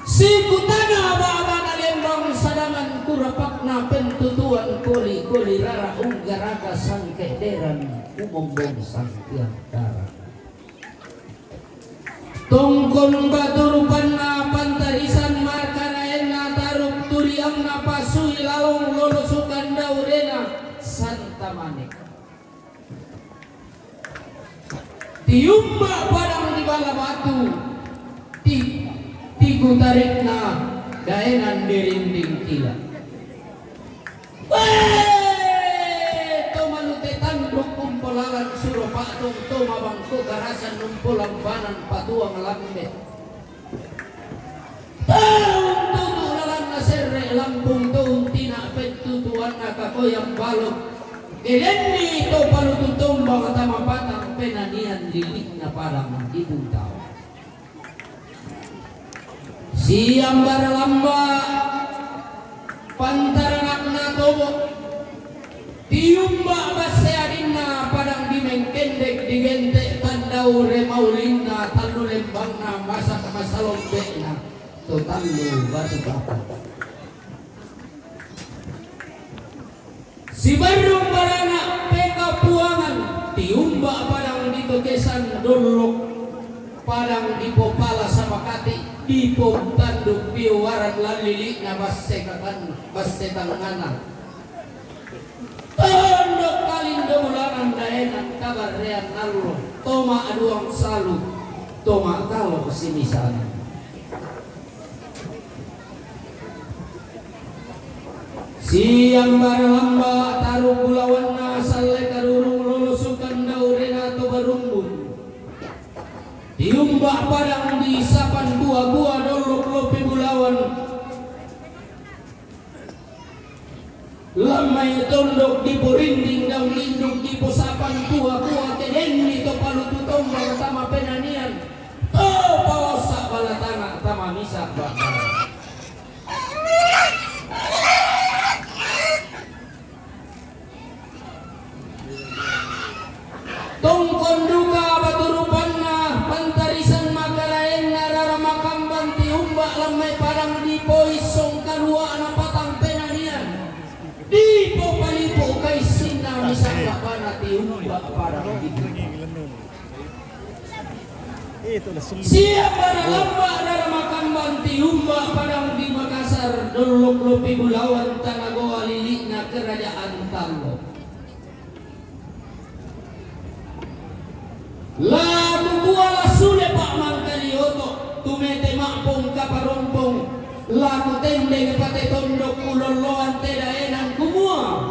Siku tanah baba lembang sadangan kurapakna pentutuan koli rara unggaraga sangkederan umombong sangkian dara. Tongkon baturupan na pantarisan markaraen na taruk turiang na pasui lalong lolosukan daurena Santa Manik. Tiumba padang di bala batu tiku tarik na daenan dirinding kila. Tomanute tanduk kumpolalan suro patong toma bangko garasan numpulang banan patuang lambe. Taung tutu lalang na serre lampung tuung tina pentutuan na kakoyang balok. Ileni to palututong baka tamapatang penanian lilik na parang ibang tao. Siyang baralamba pantaranak na tobo tiumba basearin na parang dimengkendek digente tandaw remaulin na tanulembang na masa masalombe na totallo basubaka. Si barong barana peka puangan tiumba parang dito kesan dolok parang dipopala sa Makati dipo tanduk piwaran lalili na basetangana tanduk kalindo mulanan daenan kabarean nalro toma aduang salu toma kalo kesimisan. Siyang baralamba taruh bulawan na salay karurung lulusukan daurena to barumbun. Tiumba padang di sapan gua dolok lopi bulawan. Lamay tondok di porinding daun lindung di posapan gua keden di to palututong tama penanian. To paosa balatana tama misa bakal. Tongkon duka baturupan na pantarisan magalaeng nararamakambang tiumba lamay parang di po isong kalua na patang penanian di po palipo kay sinami sa kapana tiumba parang di siya para lamba nararamakambang tiumba parang di Makassar dolok lopi bulawan tanagoa lilik na kerajaan talo. Lagu kuala sule pak mangkalioto tumete makpong kaparompong lagu tende pate tondok uloloan tedaenan kumua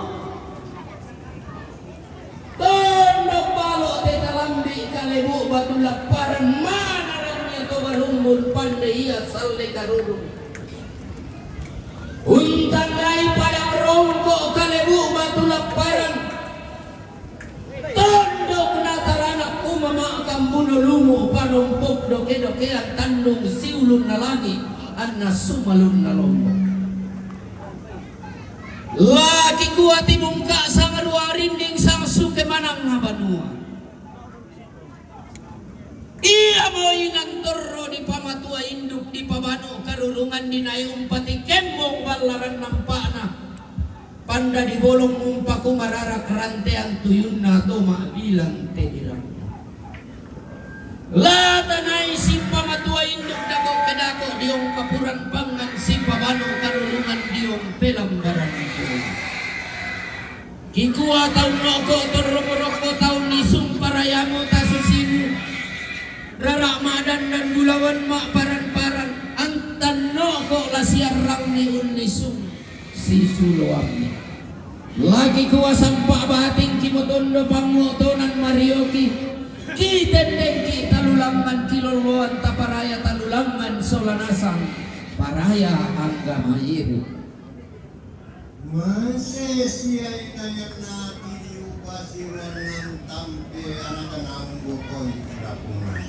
tondok balok teta lambi kalebu batu laparan mana ramnya to barumbun pandai ia salde karudung untan dai padang rongkok kalebu batu laparan tondok nataranak umama kambuno lumu panumpok doke-dokean tandung siulun na lagi anna sumalun na lombok laki kuati mungka sang dua rinding sang suke manang na banua iya mo inang torro di pamatua induk di pabano karurungan di nayong pati kembong balaran ng pana panda di bolong umpaku marara kerantean tuyun na toma bilang tedirang Latanay si pamatua induk dako kedako diong kapuran pangan si pabano karulungan diong pelambaran itu. Kikuwa taun noko toroko taun nisung parayamu tasusimu. Raramadan dan bulawan mak paran-paran antan noko lasiarang ni unisung si suluamni. Lagi kuwa sampak bating kimotondo pangmotonan marioki. Kitendengki talulangan kiloluan taparaya talulangan solanasang paraya agama iri. Masih siya itayat na tiniupasiran ng tampe anak ng bukoy kapungan.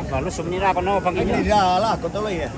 Baru sebenarnya apa no panggilnya? Hindi lah, ako tuloy eh.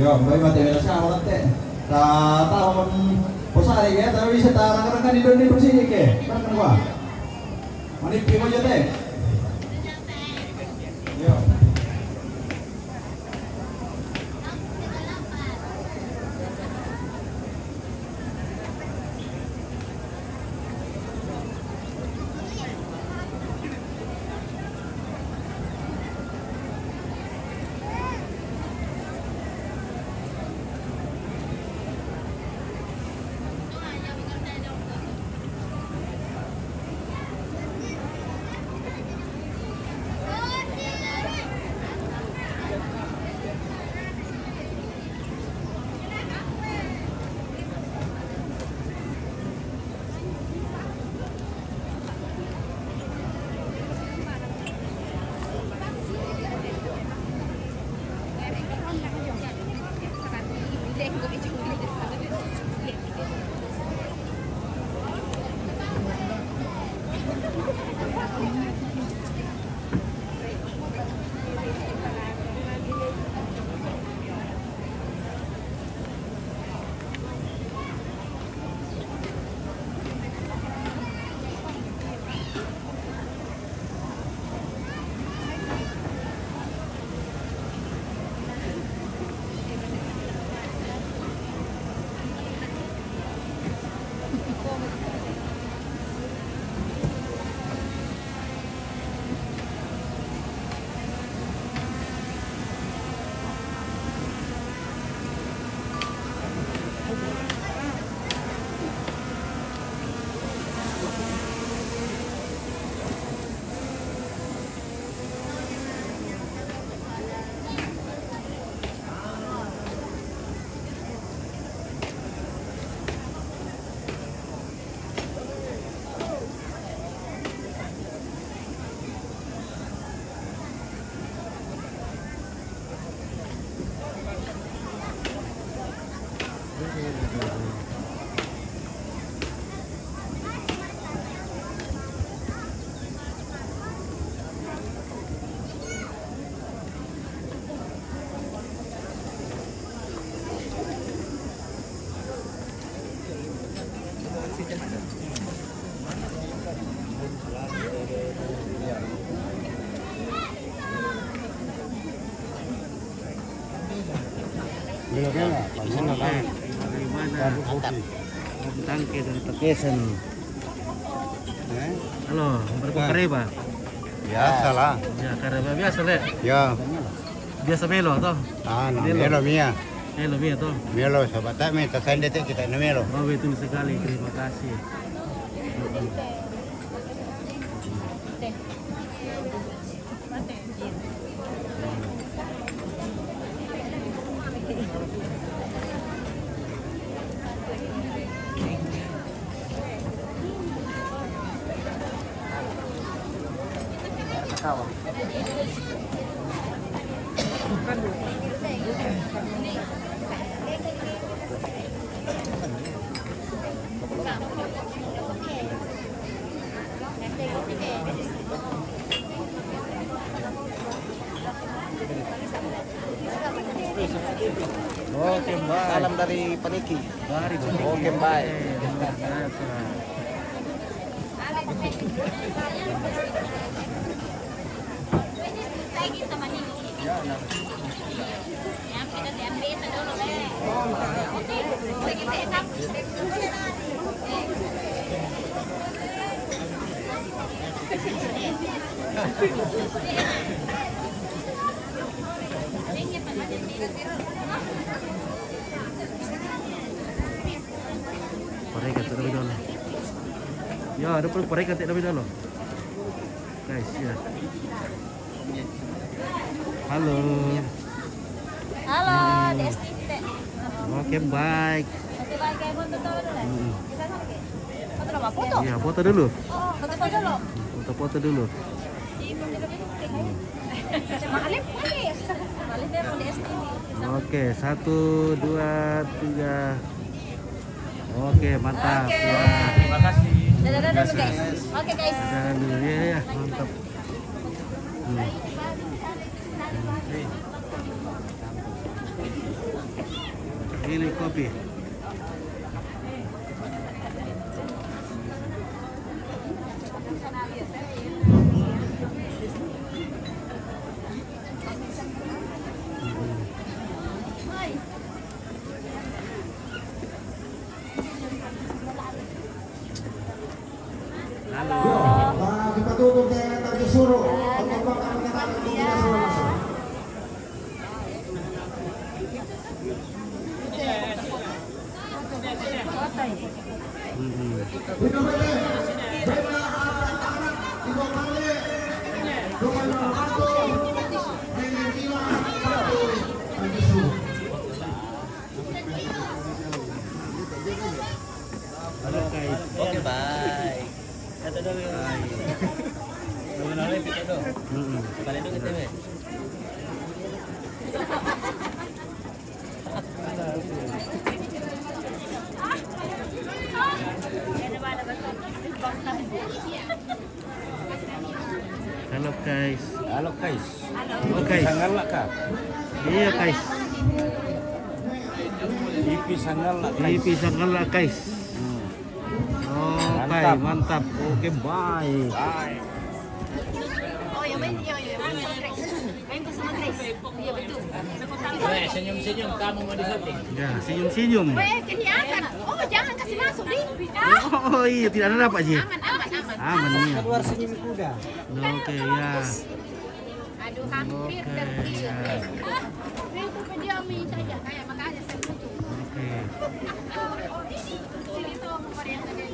Yo, may matibay na siya ako natin. Tahu man posari ya, tapi bisa tarang-tarang di dunia bersih ke. Kan kenapa? Manip mo aja deh. Yo. Tangke dari Pakistan. Halo, berpokere Pak? Biasa lah. Ya, karena biasa le. Ya, Biasa melo toh. melo mia. Melo mia toh. Melo sobat kami tersendiri kita melo. Oh, betul sekali. Terima kasih. Oke, baik. Salam dari Paniki. Dari Oke, baik. Parekat terlebih dahulu. Ya, ada perlu parekat terlebih dahulu. Guys, ya. Halo. Halo, Desti. Oke, baik. Oke, baik. Kayak foto dulu. Kita sama ke? Foto apa? Foto? Iya, foto dulu. Oh, foto dulu. Foto-foto dulu. Mahalin lagi. Mahalin dia mau Desti. Oke, 1, 2, 3. Oke, mantap. Oke. Ya. Terima kasih. Dadah dulu, guys. Oke, guys. Dan dulu ya, mantap. Ini kopi. Kita tutup dengan tadi suruh untuk bakal menyerang kombinasi langsung. Itu betul. Bela anak-anak tiga kali. Dua satu. Dengan jiwa satu. Tadi suruh. Halo guys. Oke, bye. Kata dulu. Bye. Kita dong. Balik dulu kita, weh. Halo guys. Halo, guys. Oh guys. Sanggal lah, Kak. Iya guys. IP sanggal lah, Ini pisang lah guys. Oke, Mantap. mantap. Oke, bye. Bye. Oh, yang main, yang main sama Grace. Main bersama Grace. Iya betul. Senyum-senyum kamu mau disetting. Ya, senyum-senyum. Weh, kelihatan. Oh, jangan kasih masuk, Di. Oh iya, tidak ada apa sih? Aman, aman, aman. Aman ya. Keluar senyum kuda. Oke ya. Aduh, hampir Oke, tertiup. ya. Itu pendiami saja. Kayak makanya saya butuh. Oke. Oh, ini tuh varian tadi.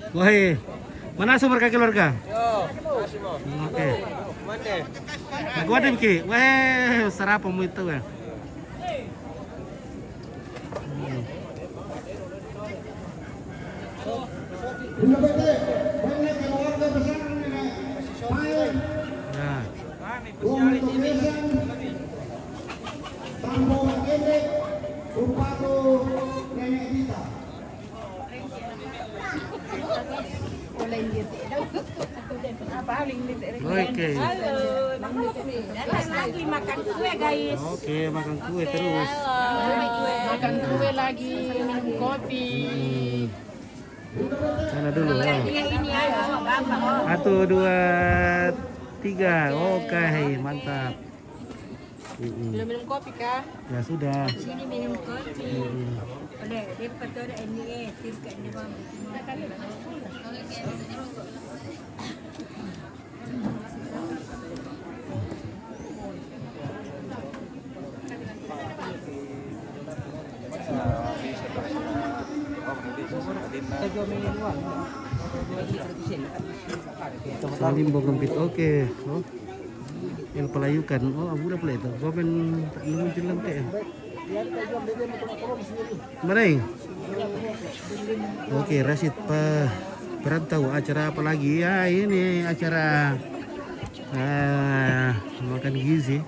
Wahai, mana sumber keluarga? Oke. Aku ada mikir, weh, sarapan itu ya. Itu betul. Banyak keluarga besar nenek. Baik. Ya. Untuk Nesan. Tambah Kendek. Upatu nenek kita. Oke. Lagi makan kue, guys. Oke, makan kue terus. Makan kue lagi, minum kopi. Sana dulu. Oh. Ini ayo, Bapak. 1, 2, 3. Oke, mantap. Belum minum kopi kah? Ya sudah. Sini minum kopi. Boleh, dia betul ini tirka ini bang. Salim Bogempit. Oke. Oh. El Pelayukan. Oh, abu dah pula itu. Komen tak muncul lagi ya. Mana ini? Oke, Rashid perantau acara apa lagi ya? Ini acara makan gizi.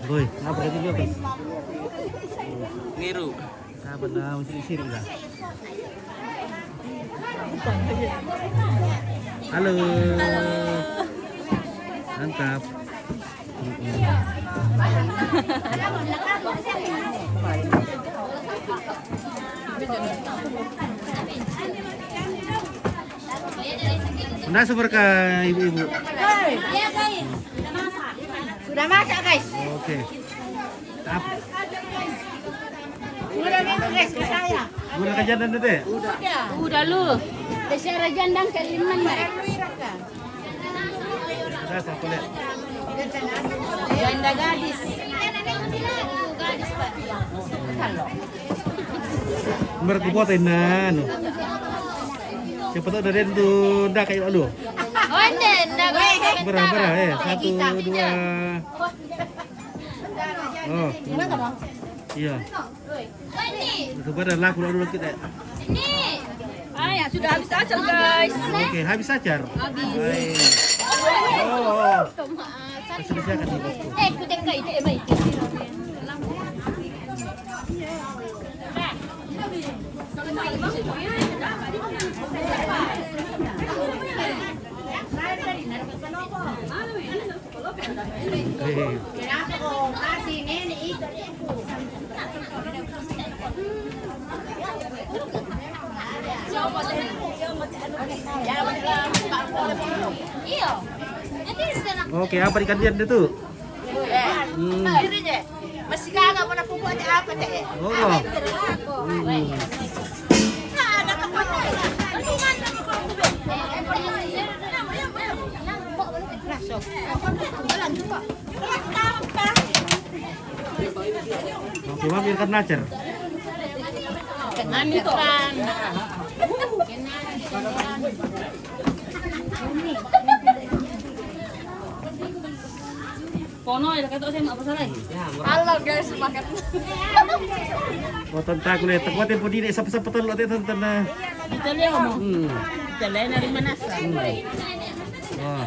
Boy, apa kata dia? Niru. Apa dah mesti sirik dah. Halo. Mantap. Nah, seberkah ibu-ibu. Iya, guys. Sudah masak, guys. Oke. Sudah minum, guys, ke saya. Udah kejadian itu ya? Udah lu. Desa jandang keliman, Mbak. Sudah, saya lihat. Janda gadis. Gadis, Pak. Berkepotenan. Siapa tahu dari itu dah kayak lalu. Oh, enggak, guys. Berapa ya? 1, 2. Oh, Gimana bang? iya. Ini. Itu badan laku dulu kita. Ini. Ah ya sudah habis acar guys. Oke, habis acar. Habis. Baik. Oh. Sudah Silakan nih, bosku. kutek kai ide mai. Oke. Iya. Nanti Oke, apa ikan dia itu? Diri je. Masih kagak pernah pupuk aja apa teh. Oh. Ada kapalnya. Oke, mampir ikan nacer. Kenapa kan? Kono ya kata saya apa salah. Halo guys, makan. Oh, tentang kulit tekuatin pun ini sampai telur teh tentang. Kita lihat ngomong. Kita lihat dari mana Wah.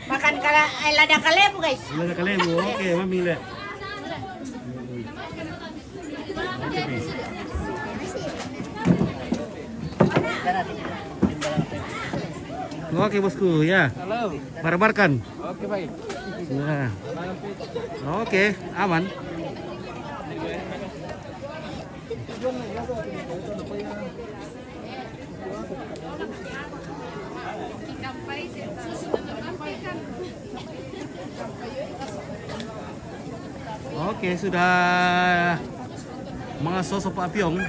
Makan kala lada kalebu guys. Lada kalebu. Oke, mami lihat. Oke bosku ya. Halo. Barbar-barkan. Oke baik. Ya. Oke, aman. Oke, sudah mengasah sop apiong.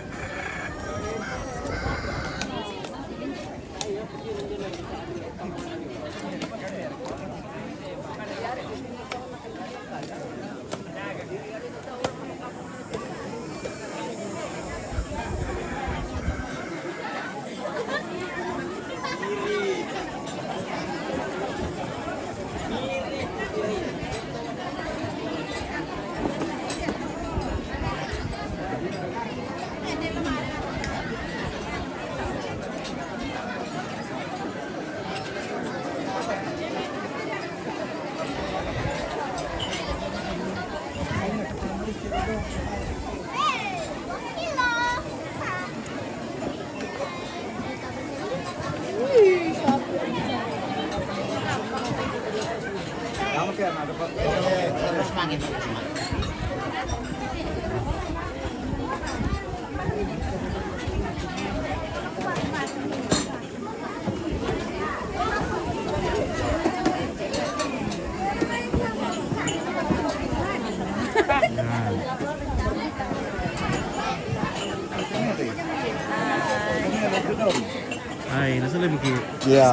Ay, nasa lebih ki. Iya.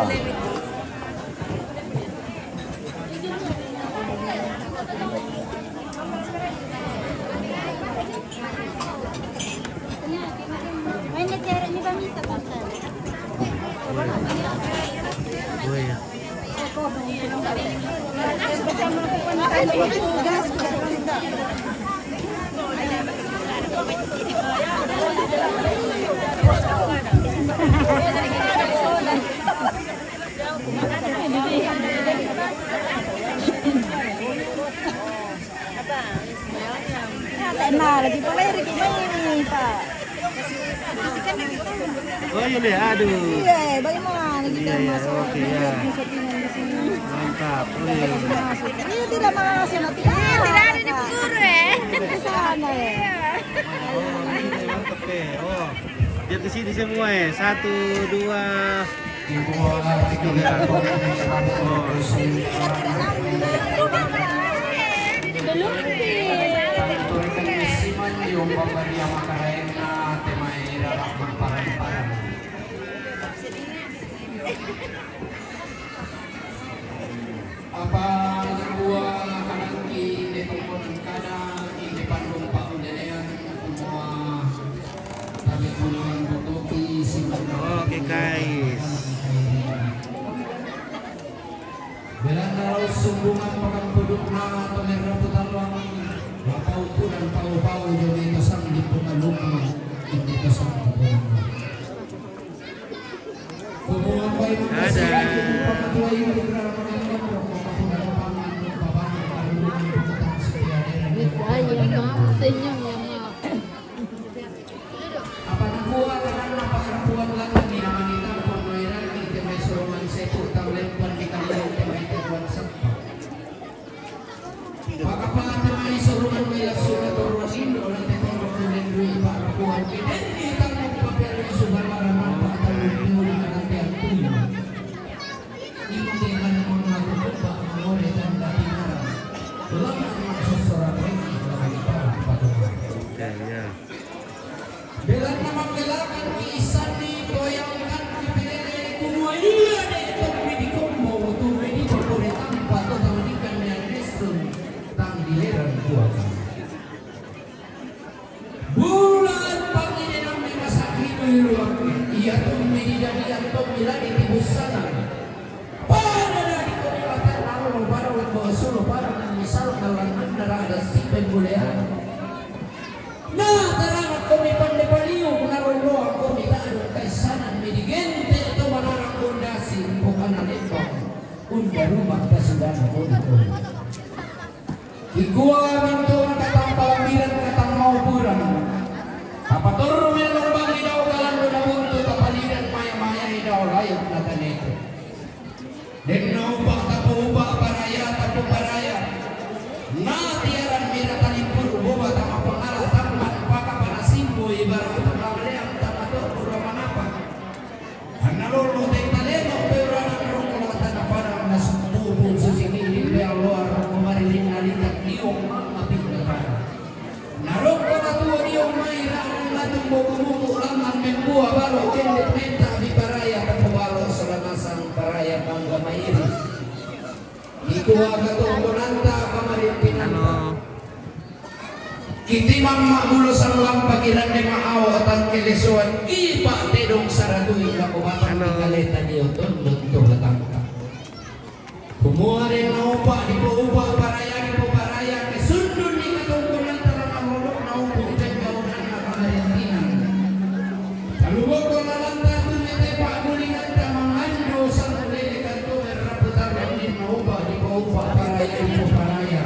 Oh ya. Lagi pala Ricky ini, Pak. Oh iya deh, aduh. Iya, bagaimana kita Iya, iya, masuk? oke ya. Syutingan di sini. Mantap. Oh, iya. Ini tidak masuk, nanti tidak ada di Bogor ke sana ya. Oh, ini mantap deh. Oh, lihat ke sini semua ya. 1, 2, 3. Apa buah kanan Oke guys. Belanda laut sumbungan pakan penduduk na pemerintah putarwang lapau punan pau-pau jadi tosang di pengalung ini tosang hubungan baik Ada. pematua ini bergerak mengenai pemapunan pangan papan Ay, ya maaf, senyum ya maaf. apa nakuha kanan napakapuan lang ni namanita pagmayran ni Temesuroman Sepo tanglempan di kaliyan Temesuroman Sampa makapangatang ay suruman may lasuna turuan indo lang tetong kulendui pakapuan kinenti tangong papel ay subalaraman pagtalong pinulang nanti ang tuyo hindi man mo natutupa ang muli ng dating harap lang ang magsusurang rin nakaliparang patungan. Oke ya. Bilang naman kailangan iisan dito yung kanipilere kumuha na itong medikong mo ito mediko puritang pato tawanikan niya restaurant tang dileran buwan. Bulan panginin ang may masakit o iluwag iya itong medidadian itong ilan itibusanan. Para na dito ni Matan Naro para wag mo asulo para nang misal kalangan narada sipen bulehan. Tarangan kami pandepaliw narulo ang komitado kay sanan midigente ito manarang kondasi bukan nalipang unda rumah kasudan ko dito. Ikuha minto ang katang palambiran katang maupuran. Kapaturo meron bang idaw kalang lunabunto tapaliran maya-maya idaw layok na tanito. Denno ba tapo paraya tapo paraya. Natiaran mira talimpur boba tama pangalatan simbo ibarat pagkakaliang tamato pura manapa ang nalolo tayo taleno pero ang narongkolatan na parang nasububong sa sinilin kaya luar kumarilin nalitak niyong mapiglakan narongko na tuwa niyong mayroon ang latong bumubuto lang ang membuha balo kendit menta di paraya kapabalo sa lanasang paraya panggamayiri ikuha ka itong kunanta kamarin pinanta Kiti mamma mulo sarlang pagilan de maaw at ang kilisuan iba tidong saraduin na kumatang kaleta niyo tundong latangka. Kumuha rin na upa, di po upa paraya, di po paraya, kisundun ni katungkunan talang ang mulok na upo dyan kaunan na kamarintinan. Kalubog ko na lang na tumite pa gulingan ka mangando sa nulili kanto raputan rin na upa, di po upa paraya, di po paraya.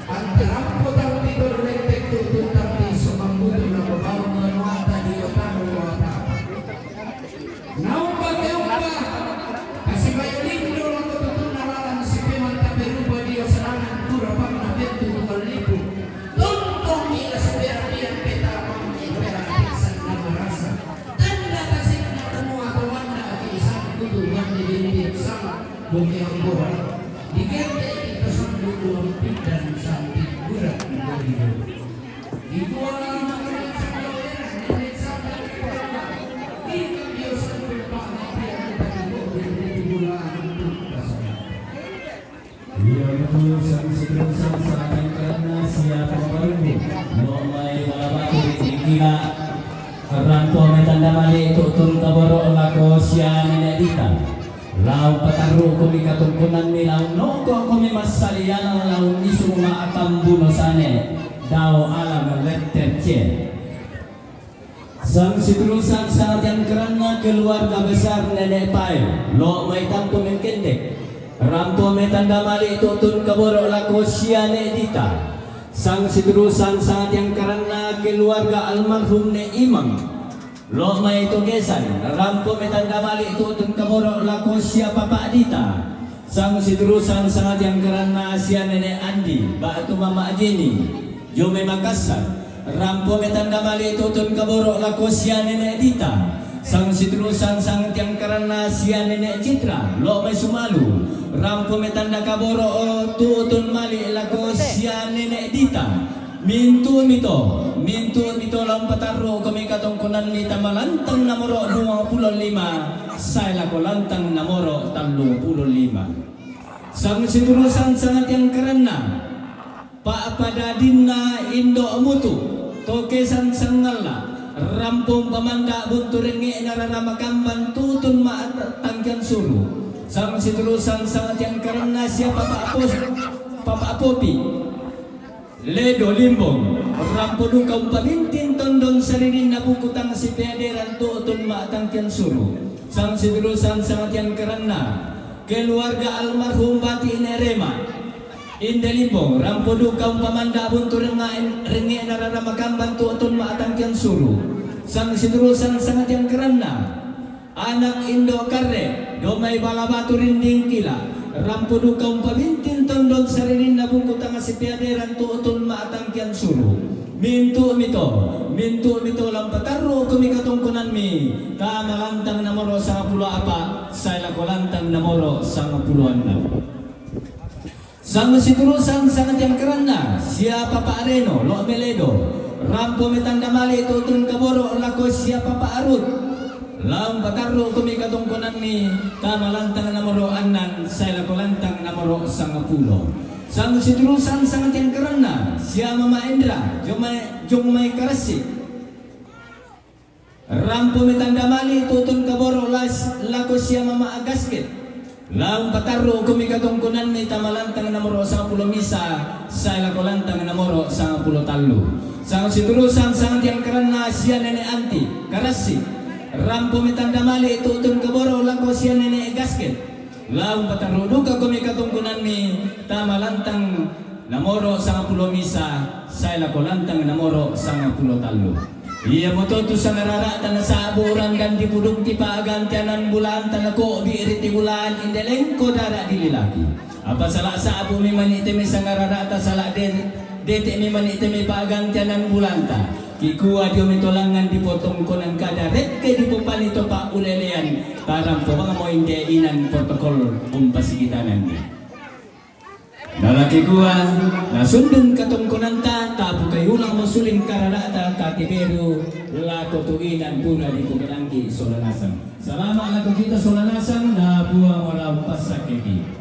Ang tarampot ang titor tututang di sumambuto na babawang manuata di otano wata. Naumpa keumpa kasi bayolindo lang tututun na lalang si Piman Taperuba di osanangan kura pang nabento tukalipo. Tontong ila sa perapian peta ang iperapisan na marasa. Tanda kasing na kumuha kawanda at isang tutugan ni Binibig sang buki ang buhay. Di gerte ito sa buto ang pindan sa figura ng gawin. Igual a la mujer se lo era, sa pagpapala. Ito Diyos ang pagpapala ang pagpapala ng tibulaan ng pagpapala. Ia menuliskan seterusnya saat yang karena siapa baru no may malabatu dikira ranto metanda mali tutun kaboro lako siya ninedita lau pataru kumi katungkunan ni lau noko kumi masalian lau nisuma atam bunosane daw alam letter C. Sang Sidrusan sangat yang kerana keluarga besar Nenek Payo lo may tampo menkendek rampo metanda mali tutun kaboro lako siane dita. Sang Sidrusan sangat yang kerana keluarga almarhum ne Imam lo may tugesan rampo metanda mali tutun kaboro lako sia papa dita. Sang Sidrusan sangat yang kerana sia Nenek Andi batu mama Jenny Jome Makassar rampo metanda mali tutun kaboro lako sia Nenek Dita. Sang Sidrusan sangat yang karena sia Nenek Citra lo may sumalu rampo metanda kaboro tutun mali lako sia Nenek Dita. Mintu mito lang pataro kami katungkunan ni tamalantang namoro 25 saya lako lantang namoro 35. Sang Sidrusan sangat yang karena Pak Padadinna Indo Mutu Tokesan Sangala rampung pamanda buntu renge nararamakamban tutun tangkian suru sang situlusan sangat yang karena siapa Papa Apopi Ledo Limbong rampudu kaum pabintin tondon saririn nabukutang si pederan tutun tangkian suru sang situlusan sangat yang karena keluarga almarhum Bati Nerema Indelimbong rampudu kaum pamanda buntu renge nararamakamban tutun tangkian suru sang situlusan sangat yang karena anak Indo Karre domai balabatu rinding kila rampudu kaum pabintin tondon saririn nabukutang si pederan tutun tangkian suru mintu mito lampataru kumi katungkunan mi tama lantang namoro 10 apa saya lako lantang namoro 10 sang situlusan sangat yang karena siapa Pak Areno lo meledo rampo metanda mali tutun kaboro lako siapa Pak Arut lampataru kumi katungkunan mi tama lantang namoro 6 saya lako lantang namoro 10 sang situlusan sangat yang karena siapa Mama Indra jomai karasi rampo metanda mali tutun kaboro lako siapa Mama Agasket Laung pataru kumi katungkunan mi tamalantang namoro 10 misa saya lako lantang namoro 10 talu sang situlusan sangat yang karena sia nenek anti karasi rampo mitanda mali tutun kaboro lako sia nenek gasket laung pataru duka kumi katungkunan mi tamalantang namoro 10 misa saya lako lantang namoro 10 talu iya mototu sa narara tanah sa aburan dan dipuduk ti pagantianan bulan tanah ko biiri ti bulan indeleng ko dara dililaki apa salah sa abu mi manite mi sa narara ta salah dete mi manite mi pagantianan bulan ta kikuwa dio mitolangan dipotong ko ng kadaret kay dipupanito pa ulelean parang po mga mo hindi inan protokol umpasigitanan ni Nalaki kuwa, nasundun katungkunan ta, tapo kayo lang masuling kararata, katiberu, lako tuinan puna di pumirangki solanasan. Salamat lako kita solanasan, na buang walang pasakiti.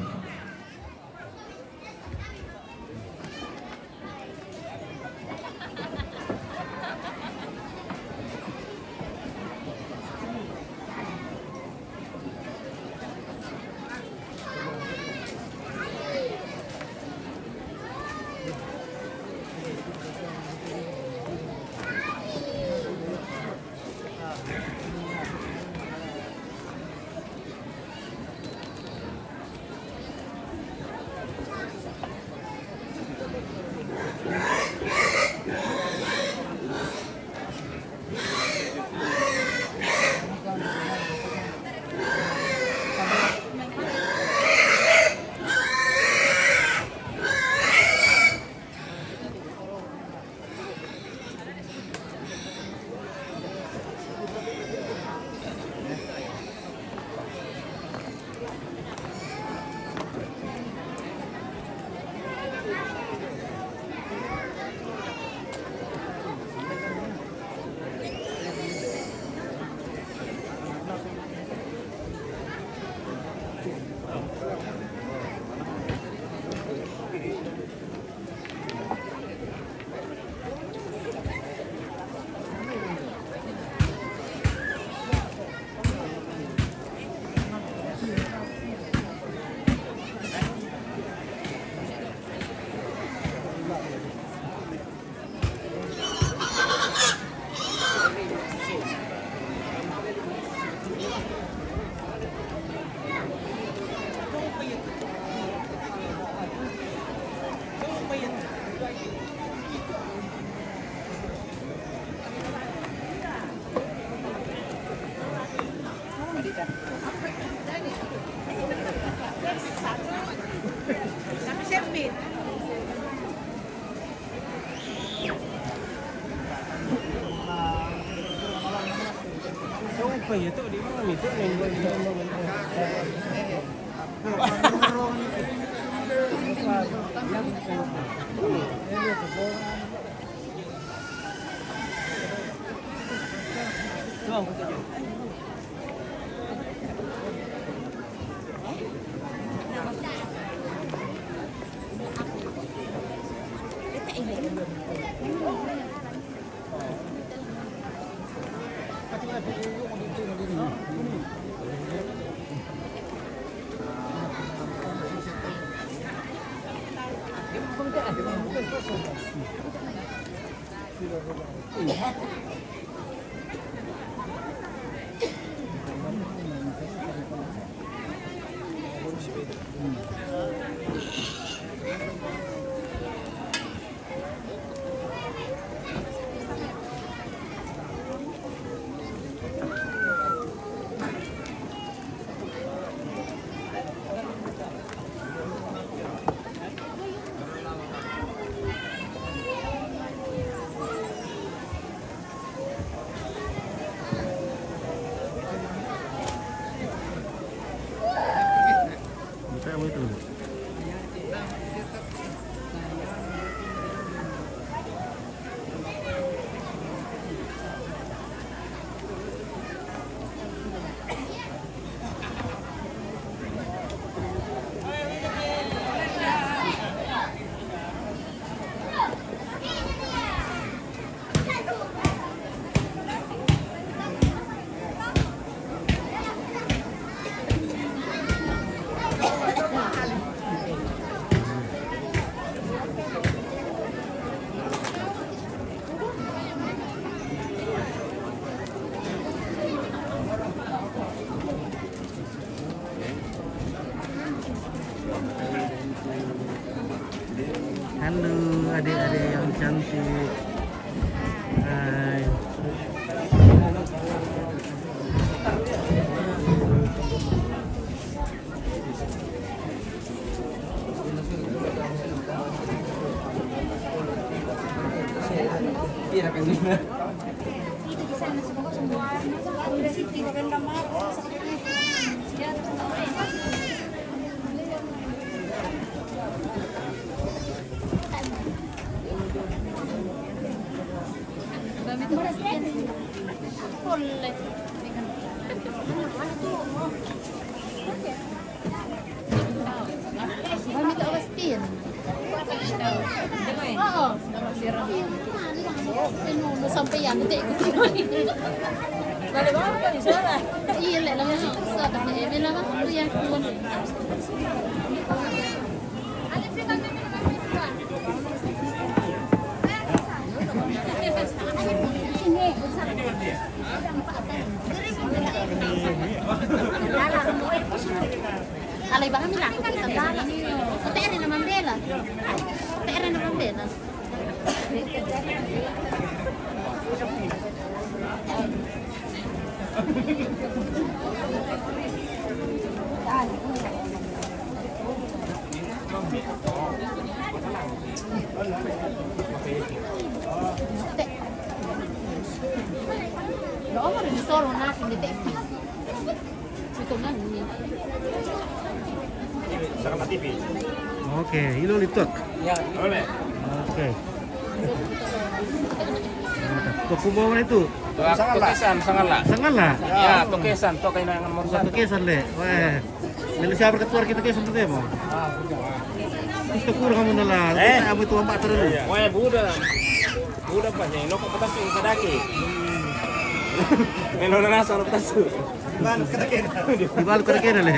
Apa ya tuh di mana itu yang Bisa apa itu? Halo adik-adik yang cantik. Hai. Kami tak pastiin. Oo. Ano sampai yan hindi ko. Dali ba ka ni Sara? Iya le lang sa sa may lang ako ya. Alay ba kami lang sa dala. Tere naman bela. Tere naman bela. Lo mo rin soro na hindi. Ito na ni. Oke, ilo litot. Ya, boleh. Oke. Kukubawa itu. Tukesan, sangatlah. Sangatlah. Ya, tukesan, to kayo na mo Satu kesan le. Wah. Nila siya berketuar kita kesan tu mo. Gusto ko kamu nala. Amo itu ambak terus. Wah, Buda pa niya. Loko patas yung kadaki. Menon na nasa patas. Di bal kena le.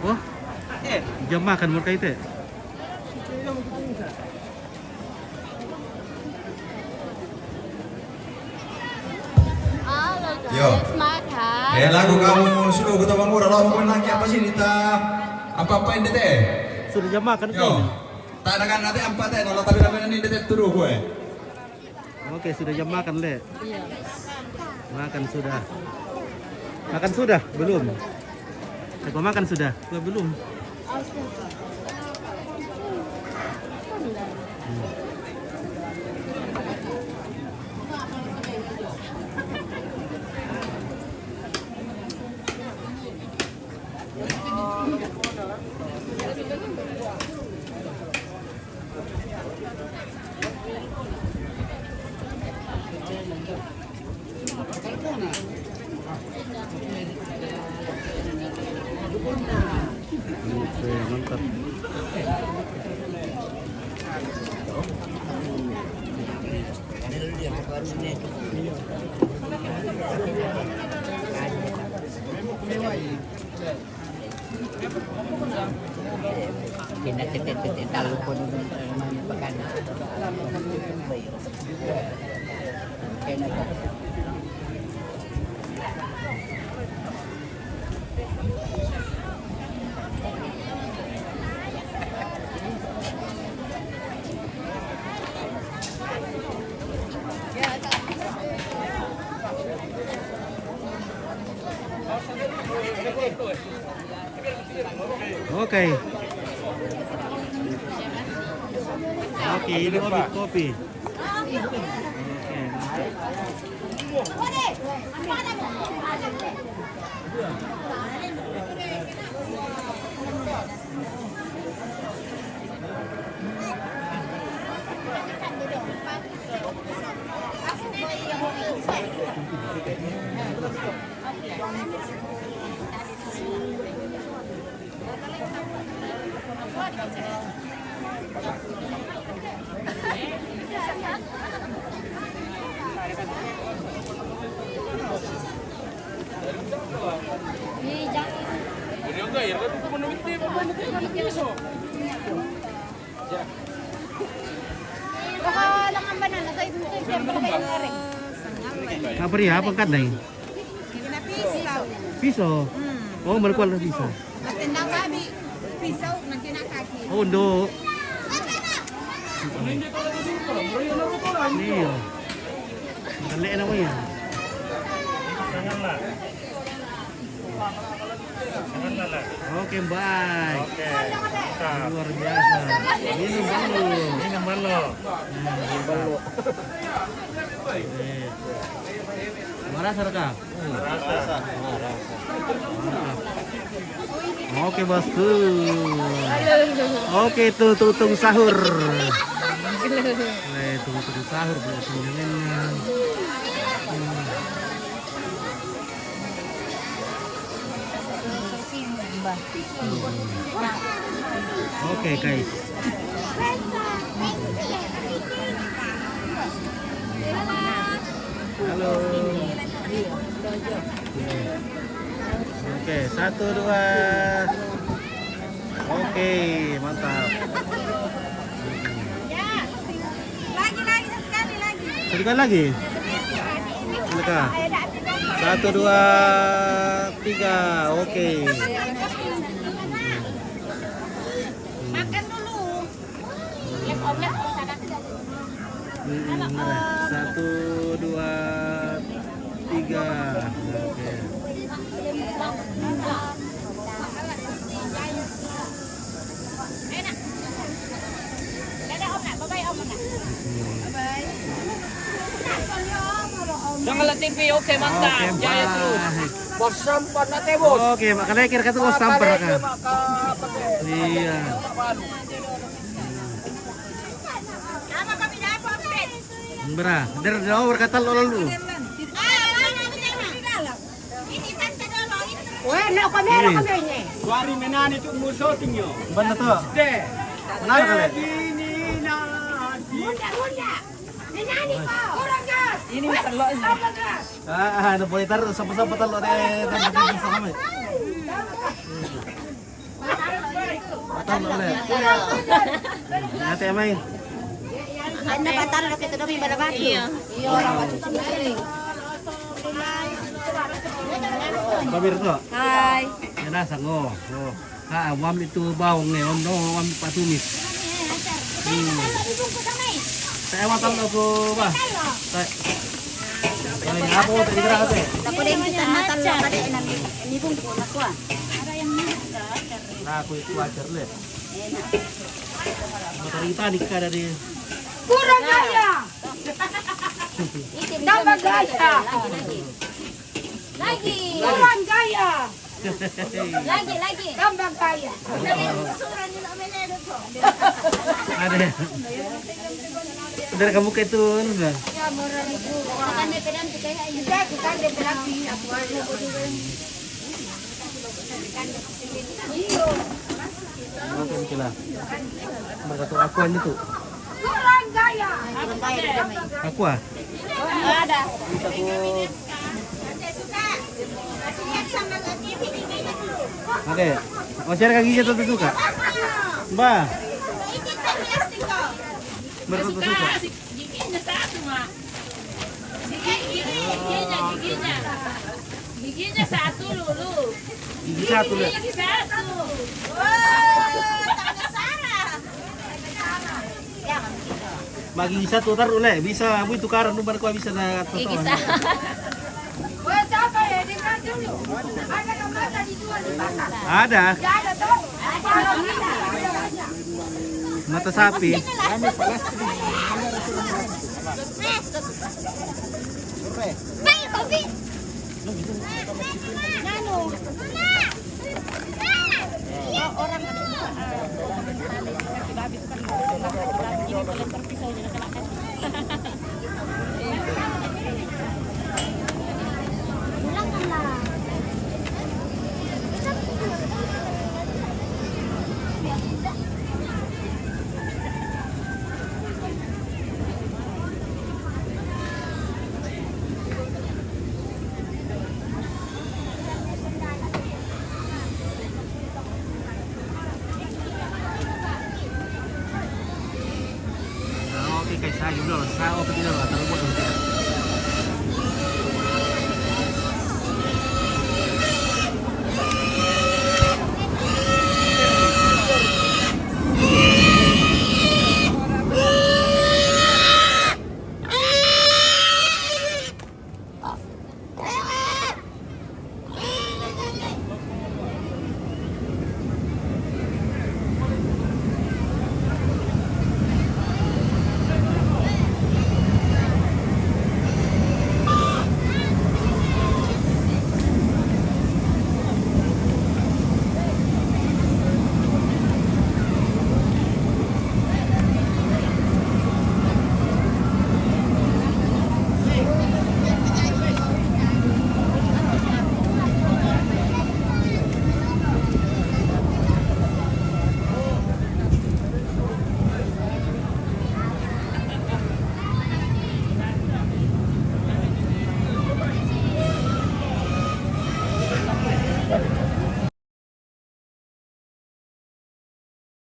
Wah, jam makan mereka itu. Halo Yo. guys, makan. Lagu kamu sudah kita bangun dalam pun lagi apa sih Nita? Apa ini teh? Sudah jam makan Yo. kan? Tak ada kan nanti apa teh? Kalau tapi ini teh turu gue. Oke, sudah jam makan, Le. Iya. Makan sudah. Makan sudah? Belum. Aku makan sudah? Belum. Oke, mantap. Oke. Oke, ini kopi. Oke. Apa dia? Apa kan nih? Pisau. Oh, berkuat lah pisau. Oh, untuk. Iya. Kali namanya. Oke, baik. Luar biasa. Minum balu. Merasa rekam? Merasa. Oke, bosku. Oke, tutung sahur. Tutung sahur biasanya. Oke, guys. Halo. Oke, 1, 2. Oke, mantap. Sekali lagi. Silakan. 1, 2, 3. Oke. Makan dulu. Lihat omelet sana tidak. 1, 2, 3. Oke. Enak. Dadah om nak, bye-bye om nak. Bye-bye. Jangan TV, oke mantap. Oke, Jaya terus. baik. Bos sampan na teh bos. Oke, makanya kira-kira tuh stamper kan. Iya. Nama kami dapat update. Berah, dari berkata lo lalu. Ini weh, nak kami ini. Wari menani tu musuh tinggal. Benar tuh. Deh. Benar kali. Ini nadi. Bunda. Menani kau. Kurang gas. Ini telok ini. Ano boleh taruh sama-sama talo deh sa kami. Talo ulit. Ate Amay. Ano ba talo kita dong yung balabati? Iya. Iya, rawat sendiri. Pabir to. Hai. Yan na sango. Oh. Wam itu bawang nih, no wam patumis. Saya makan aku, bah. Saya apa tadi gerak apa? Ako din kita natalong tadi ini pun po na ko. Nah, aku itu wajar deh. Matahari panik ka dari. Kurang gaya. Tambah gaya. Lagi. Kurang gaya. Lagi. Tambah gaya. Ada. Udah kamu kayak itu udah. Makan kila. Mereka aku itu. Kurang gaya. Aku ah. Ada. Oke. Share kaginya tuh suka. Mbak. Mereka suka. Giginya satu, Mak. Giginya satu, Lulu. Gigi satu deh. Gigi satu. Mak gigi satu tar ule bisa bu tukaran number ko bisa na toto. Gigi satu. Ada. Mata sapi. Surprise.